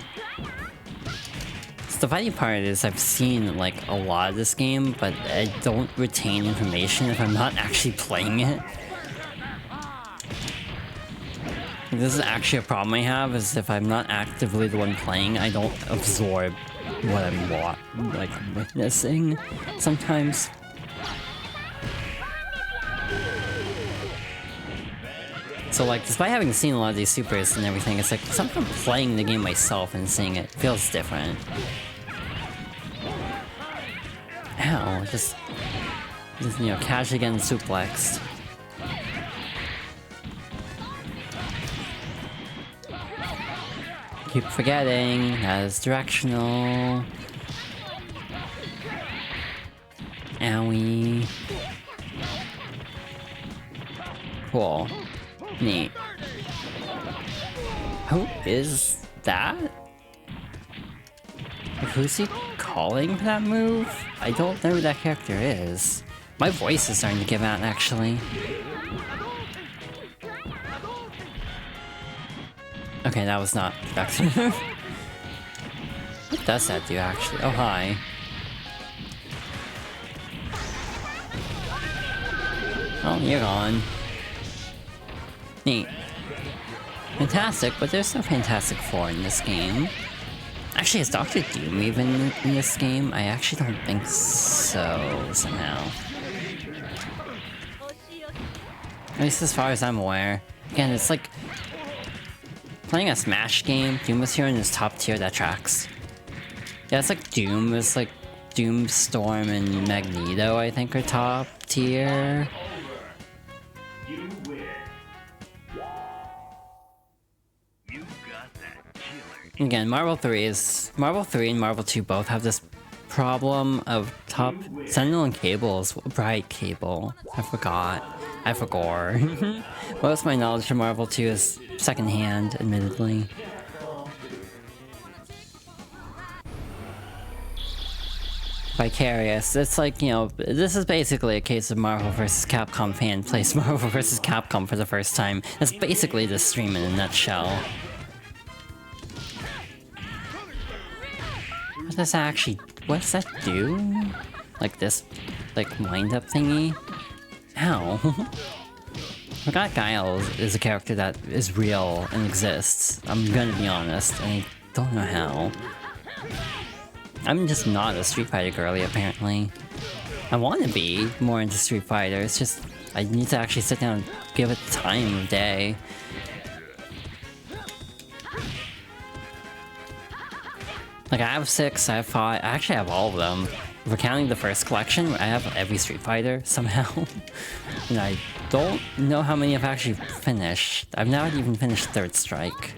So the funny part is I've seen like a lot of this game, but I don't retain information if I'm not actually playing it. This is actually a problem I have, is if I'm not actively the one playing, I don't absorb what I'm like witnessing sometimes. So like, despite having seen a lot of these supers and everything, it's like something playing the game myself and seeing it feels different. Ow, just you know, casually getting suplexed. Keep forgetting, that is directional. Owie. Cool. Neat. Who is that? Who's he calling for that move? I don't know who that character is. My voice is starting to give out, actually. Okay, that was not effective. What does that do, actually? Oh, hi. Oh, you're gone. Neat. Fantastic, but there's no Fantastic Four in this game. Actually, is Dr. Doom even in this game? I actually don't think so, somehow. At least as far as I'm aware. Again, it's like playing a Smash game. Doom was here in his top tier, that tracks. Yeah, it's like Doom. It's like Doom, Storm, and Magneto, I think, are top tier. Again, Marvel 3 and Marvel 2 both have this problem of top Sentinel and Cable is Bright Cable. I forgot. Most of my knowledge from Marvel 2 is secondhand, admittedly. Vicarious. It's like, you know, this is basically a case of Marvel vs. Capcom fan plays Marvel vs. Capcom for the first time. That's basically this stream in a nutshell. What does that do? Like this, like wind-up thingy? Ow. I forgot Guile is a character that is real and exists. I'm gonna be honest, and I don't know how. I'm just not a Street Fighter girly, apparently. I want to be more into Street Fighter, it's just I need to actually sit down and give it the time of day. Like, I have 6, I have 5, I actually have all of them. If we're counting the first collection, I have every Street Fighter, somehow. And I don't know how many I've actually finished. I've not even finished Third Strike.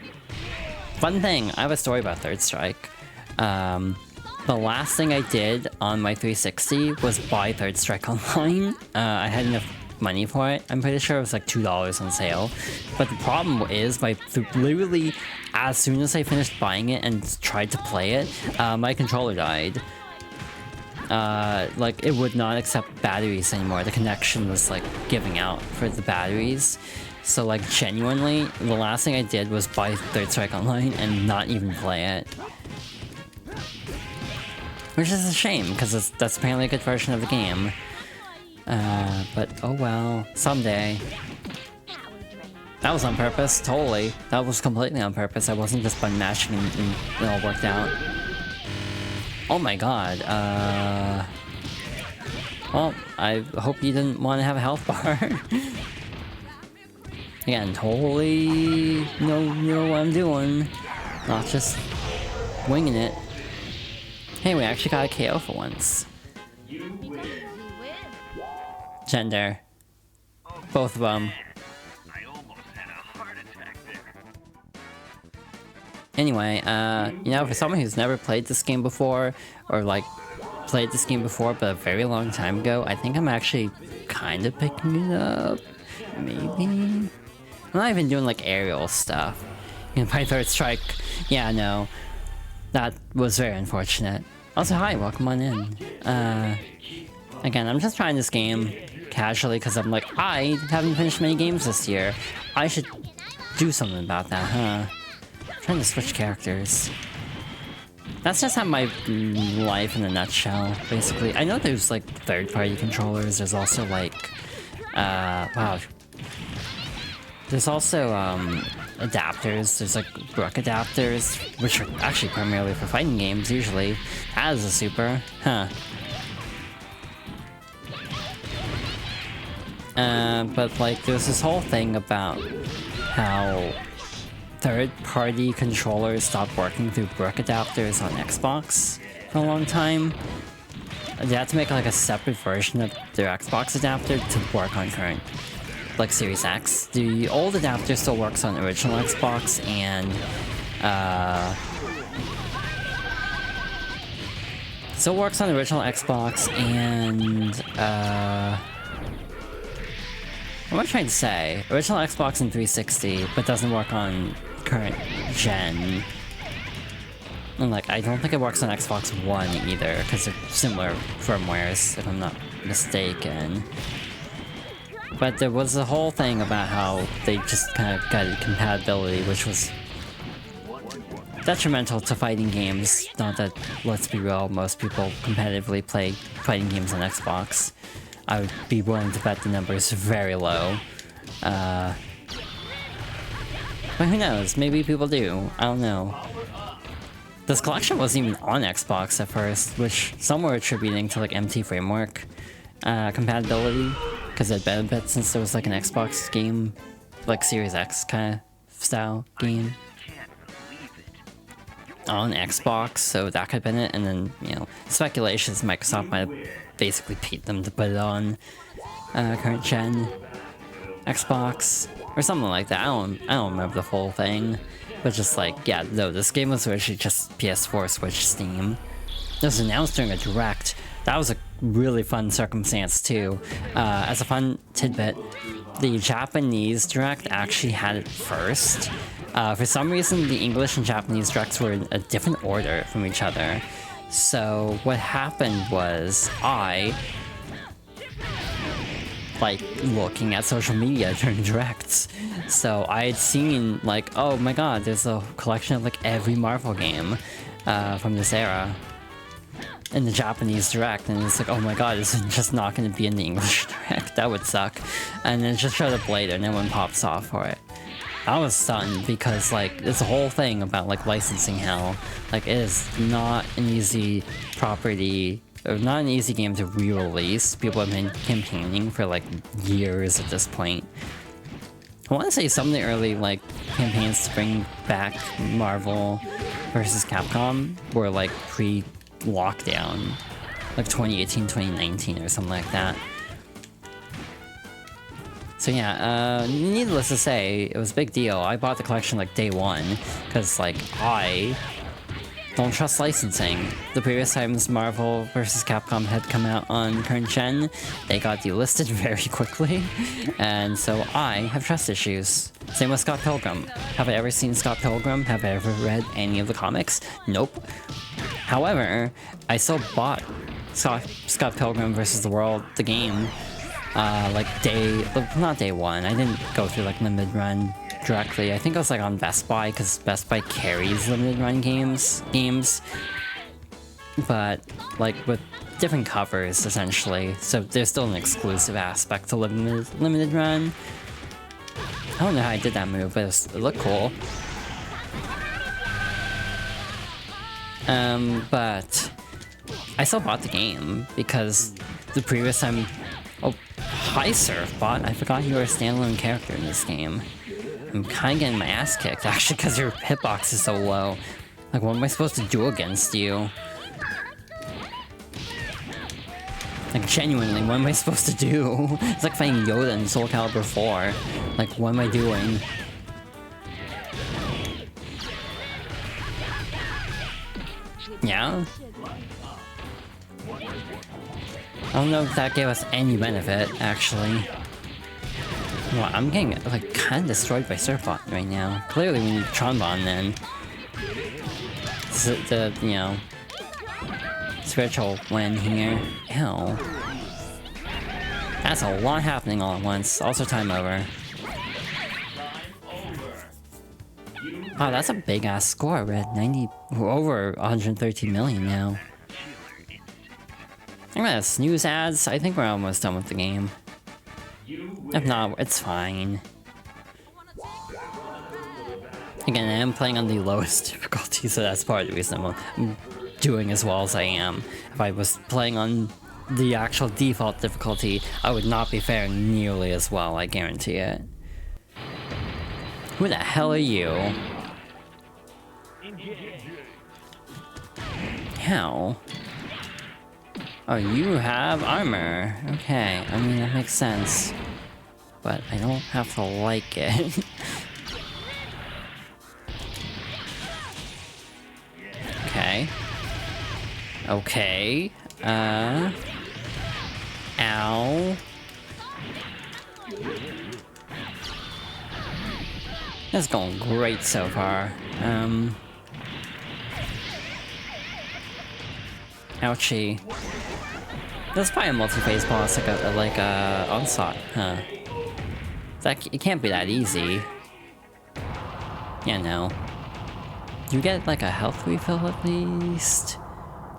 Fun thing, I have a story about Third Strike. The last thing I did on my 360 was buy Third Strike online. I had enough money for it. I'm pretty sure it was like $2 on sale. But the problem is, literally, as soon as I finished buying it and tried to play it, my controller died. Like, it would not accept batteries anymore. The connection was, like, giving out for the batteries. So, like, genuinely, the last thing I did was buy Third Strike Online and not even play it. Which is a shame, because that's apparently a good version of the game. But oh well, someday. That was on purpose, totally. That was completely on purpose. I wasn't just button mashing and it all worked out. Oh my god, well, I hope you didn't want to have a health bar. Again, totally know what I'm doing. Not just winging it. Hey, we actually got a KO for once. Gender. Both of them. Anyway, you know, for someone who's never played this game before, or like, played this game before but a very long time ago, I think I'm actually kind of picking it up. Maybe? I'm not even doing like aerial stuff. You know, by Third Strike, yeah, no. That was very unfortunate. Also, hi, welcome on in. Again, I'm just trying this game casually because I'm like, I haven't finished many games this year. I should do something about that, huh? I'm trying to switch characters. That's just how my life in a nutshell, basically. I know there's like third-party controllers, there's also like, wow. There's also adapters. There's like Brook adapters, which are actually primarily for fighting games usually. That is a super, huh? But like there's this whole thing about how third-party controllers stopped working through Brook adapters on Xbox for a long time. They had to make like a separate version of their Xbox adapter to work on current like Series X. The old adapter still works on original Xbox and still works on original Xbox and what am I trying to say? Original Xbox and 360, but doesn't work on current gen. And like, I don't think it works on Xbox One either, because they're similar firmwares, if I'm not mistaken. But there was a whole thing about how they just kind of got compatibility, which was detrimental to fighting games. Not that, let's be real, most people competitively play fighting games on Xbox. I would be willing to bet the numbers very low. But who knows? Maybe people do. I don't know. This collection wasn't even on Xbox at first, which some were attributing to like MT Framework compatibility, because it had been a bit since there was like an Xbox game, like Series X kind of style game on Xbox, so that could have been it. And then, you know, speculations Microsoft might have basically paid them to put it on current gen Xbox or something like that. I don't remember the full thing, but just like, yeah, no, this game was originally just PS4, Switch, Steam. It was announced during a direct. That was a really fun circumstance too. As a fun tidbit, the Japanese direct actually had it first. For some reason, the English and Japanese directs were in a different order from each other. So what happened was like looking at social media during directs. So I had seen like, oh my god, there's a collection of like every Marvel game from this era in the Japanese direct, and it's like, oh my god, this is just not going to be in the English direct. That would suck. And then it just showed up later, and everyone pops off for it. I was stunned because like it's a whole thing about like licensing hell. Like it is not an easy property, or not an easy game to re-release. People have been campaigning for like years at this point. I want to say some of the early like campaigns to bring back Marvel versus Capcom were like pre-lockdown, like 2018, 2019 or something like that. So yeah, needless to say, it was a big deal. I bought the collection like day one, because like, I don't trust licensing. The previous times Marvel vs. Capcom had come out on current gen, they got delisted very quickly, and so I have trust issues. Same with Scott Pilgrim. Have I ever seen Scott Pilgrim? Have I ever read any of the comics? Nope. However, I still bought Scott Pilgrim vs. the World, the game, like not day one. I didn't go through like limited run directly. I think I was like on Best Buy, because Best Buy carries limited run games, but like with different covers essentially. So there's still an exclusive aspect to limited run. I don't know how I did that move, but it looked cool. But I still bought the game because the previous time. Oh, hi Surfbot. I forgot you were a standalone character in this game. I'm kinda getting my ass kicked, actually, because your hitbox is so low. Like, what am I supposed to do against you? Like, genuinely, what am I supposed to do? It's like fighting Yoda in Soul Calibur 4. Like, what am I doing? Yeah? I don't know if that gave us any benefit, actually. Well, I'm getting, like, kind of destroyed by Surfbot right now. Clearly we need Tronbon, then. The, you know, spiritual win here. Ew. That's a lot happening all at once. Also time over. Wow, that's a big-ass score. We're at 90... We're over 113 million now. I'm gonna snooze ads. I think we're almost done with the game. If not, it's fine. Again, I am playing on the lowest difficulty, so that's part of the reason I'm doing as well as I am. If I was playing on the actual default difficulty, I would not be faring nearly as well, I guarantee it. Who the hell are you? How? Oh, you have armor. Okay, I mean, that makes sense. But I don't have to like it. Okay. Okay. Ow. That's going great so far. Ouchie. That's probably a multi-phase boss, like a onslaught, huh? It can't be that easy. Yeah, no. Do you get like a health refill at least?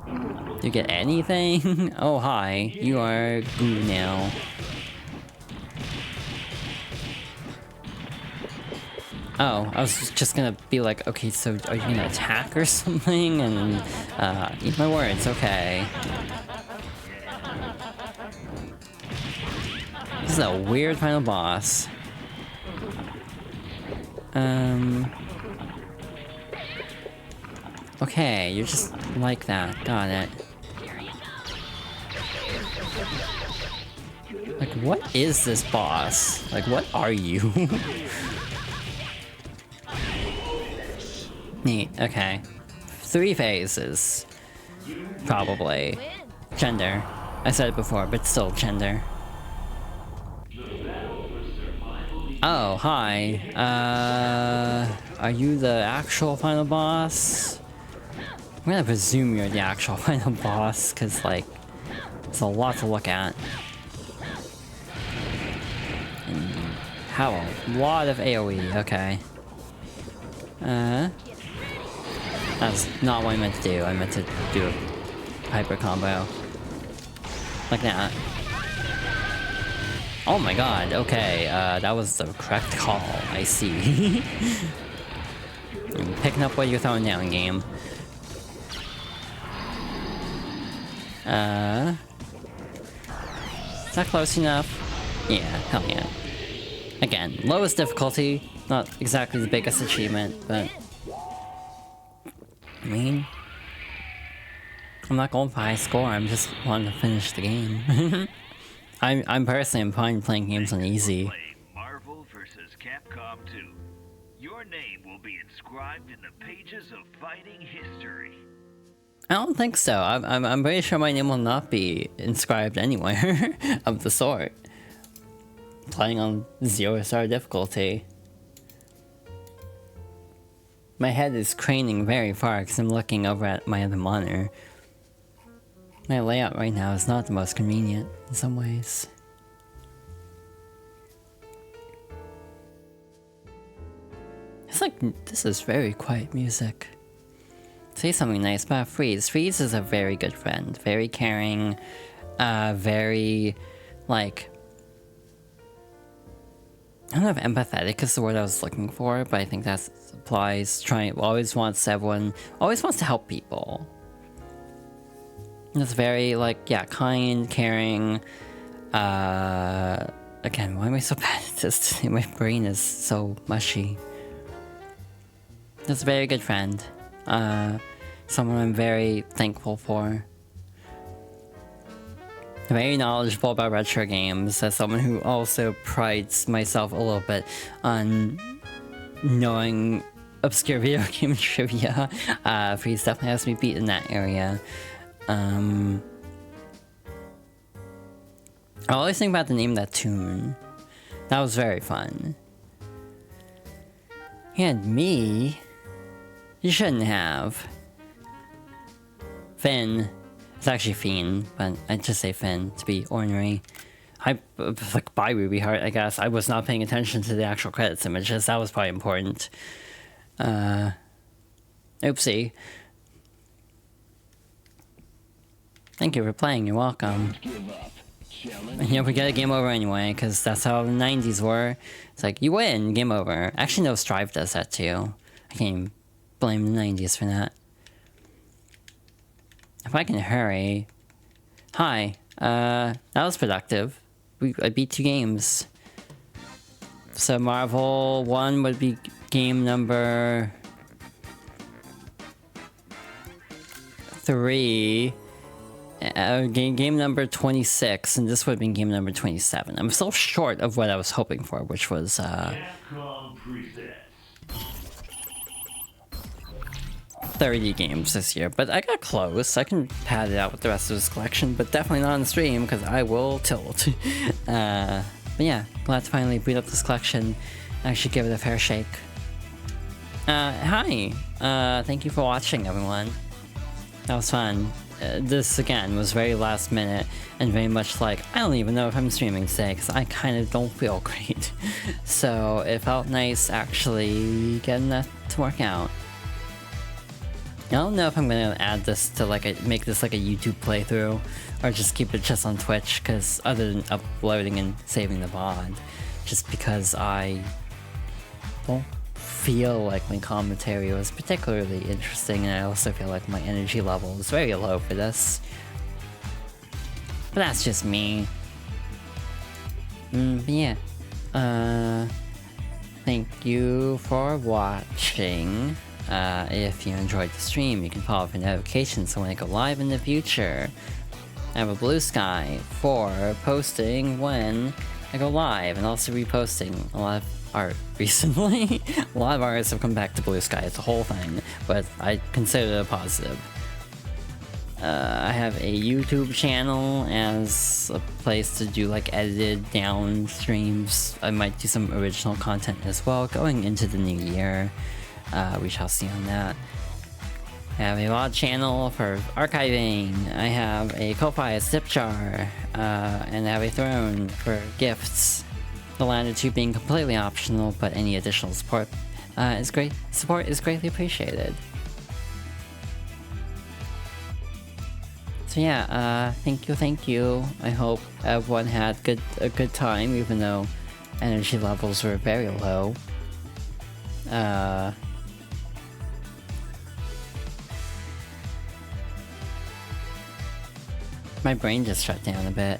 Do you get anything? Oh, hi. You are goo now. Oh, I was just gonna be like, okay, so are you gonna attack or something? And, eat my words, okay. This is a weird final boss. Okay, you're just like that. Got it. Like, what is this boss? Like, what are you? Neat, okay. 3 phases. Probably. Gender. I said it before, but still gender. Oh, hi. Are you the actual final boss? I'm gonna presume you're the actual final boss, cause like, it's a lot to look at. And have a lot of AoE, okay. That's not what I meant to do. I meant to do a hyper combo. Like that. Oh my god, okay, that was the correct call, I see. I'm picking up what you're throwing down, game. Is that close enough? Yeah, hell yeah. Again, lowest difficulty, not exactly the biggest achievement, but... I mean... I'm not going for high score, I'm just wanting to finish the game. I'm personally fine playing games on easy. Marvel vs. Capcom 2. Your name will be inscribed in the pages of fighting history. I don't think so. I'm pretty sure my name will not be inscribed anywhere of the sort. Playing on 0-star difficulty. My head is craning very far because I'm looking over at my other monitor. My layout right now is not the most convenient in some ways. It's like, this is very quiet music. Say something nice about Freeze. Freeze is a very good friend. Very caring. Very, like... I don't know if empathetic is the word I was looking for, but I think that applies. Always wants everyone... Always wants to help people. It's very, like, yeah, kind, caring. Again, why am I so bad at this today? My brain is so mushy. That's a very good friend. Someone I'm very thankful for. Very knowledgeable about retro games, as someone who also prides myself a little bit on knowing obscure video game trivia. Freeze definitely has me beat in that area. I always think about the name of that tune. That was very fun. And me... You shouldn't have. Finn. It's actually Fiend, but I just say Finn to be ornery. Like, bye Ruby Heart, I guess. I was not paying attention to the actual credits images. That was probably important. Oopsie. Thank you for playing, you're welcome. And you know, we get a game over anyway, because that's how the 90s were. It's like, you win, game over. Actually, no, Strive does that too. I can't even blame the 90s for that. If I can hurry... Hi, that was productive. I beat 2 games. So Marvel 1 would be game number 3. Game number 26, and this would have been game number 27. I'm still short of what I was hoping for, which was Capcom presents 30 games this year. But I got close. I can pad it out with the rest of this collection, but definitely not on the stream because I will tilt. But yeah, glad to finally boot up this collection. I should give it a fair shake. Hi! Thank you for watching, everyone. That was fun. This, again, was very last minute, and very much like, I don't even know if I'm streaming today, because I kind of don't feel great. So, it felt nice actually getting that to work out. I don't know if I'm gonna add this to make this like a YouTube playthrough, or just keep it just on Twitch, because other than uploading and saving the VOD, just because I don't feel like my commentary was particularly interesting, and I also feel like my energy level is very low for this. But that's just me. But yeah. Thank you for watching. If you enjoyed the stream, you can follow for notifications so when I go live in the future. I have a Blue Sky for posting when I go live, and also reposting a lot of art recently. A lot of artists have come back to Blue Sky, it's a whole thing, but I consider it a positive. I have a YouTube channel as a place to do like edited down streams. I might do some original content as well going into the new year. We shall see on that. I have a VOD channel for archiving. I have a Ko-Fi, a Zip Jar, and I have a Throne for gifts. The latter two being completely optional, but any additional support is greatly appreciated. So yeah, thank you. I hope everyone had a good time, even though energy levels were very low. My brain just shut down a bit.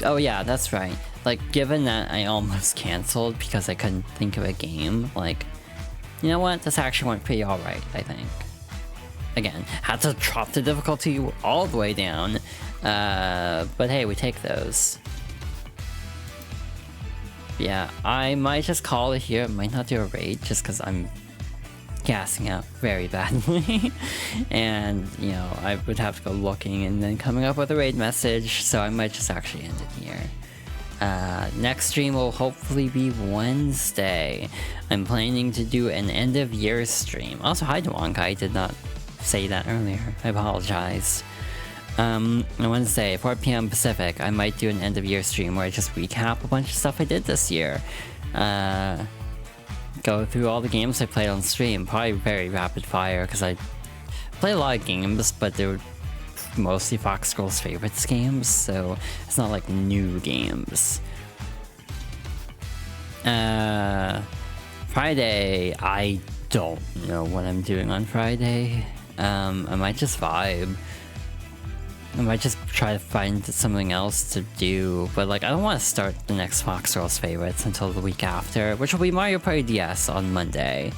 Oh yeah, that's right. Like, given that I almost canceled because I couldn't think of a game, like, you know what? This actually went pretty alright, I think. Again, had to drop the difficulty all the way down, but hey, we take those. Yeah, I might just call it here. I might not do a raid just because I'm gassing out very badly. And, you know, I would have to go looking and then coming up with a raid message, so I might just actually end it here. Next stream will hopefully be Wednesday. I'm planning to do an end of year stream. Also, hi to Wonka, I did not say that earlier. I apologize. On Wednesday, 4 PM Pacific, I might do an end of year stream where I just recap a bunch of stuff I did this year. Go through all the games I played on stream, probably very rapid fire, because I played a lot of games, but they were mostly Fox Girls' favorites games, so it's not like new games. Friday, I don't know what I'm doing on Friday. I might just vibe. I might just try to find something else to do, but like I don't want to start the next Fox Girls favorites until the week after, which will be Mario Party DS on Monday,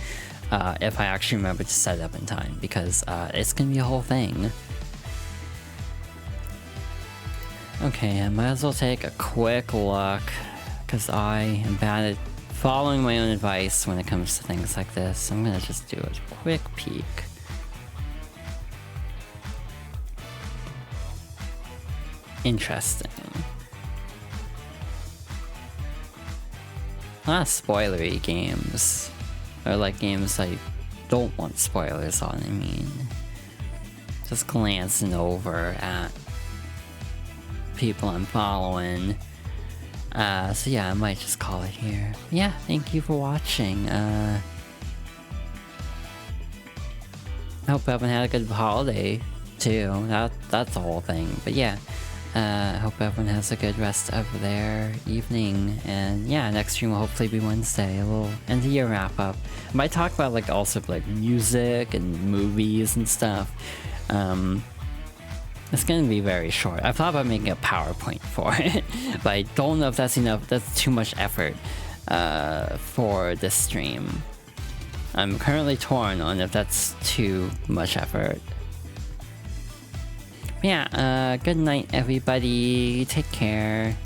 if I actually remember to set it up in time, because it's gonna be a whole thing. Okay, I might as well take a quick look, because I am bad at following my own advice when it comes to things like this. I'm gonna just do a quick peek. Interesting. A lot of spoilery games. Or like games I don't want spoilers on, I mean. Just glancing over at people I'm following. So yeah, I might just call it here. Yeah, thank you for watching. I hope everyone had a good holiday too. That's the whole thing. But yeah, Hope everyone has a good rest of their evening. And yeah, next stream will hopefully be Wednesday. A little end of year wrap up. I might talk about like also like music and movies and stuff. It's gonna be very short. I thought about making a PowerPoint for it, but I don't know if that's enough. That's too much effort for this stream. I'm currently torn on if that's too much effort. Yeah, good night everybody, take care.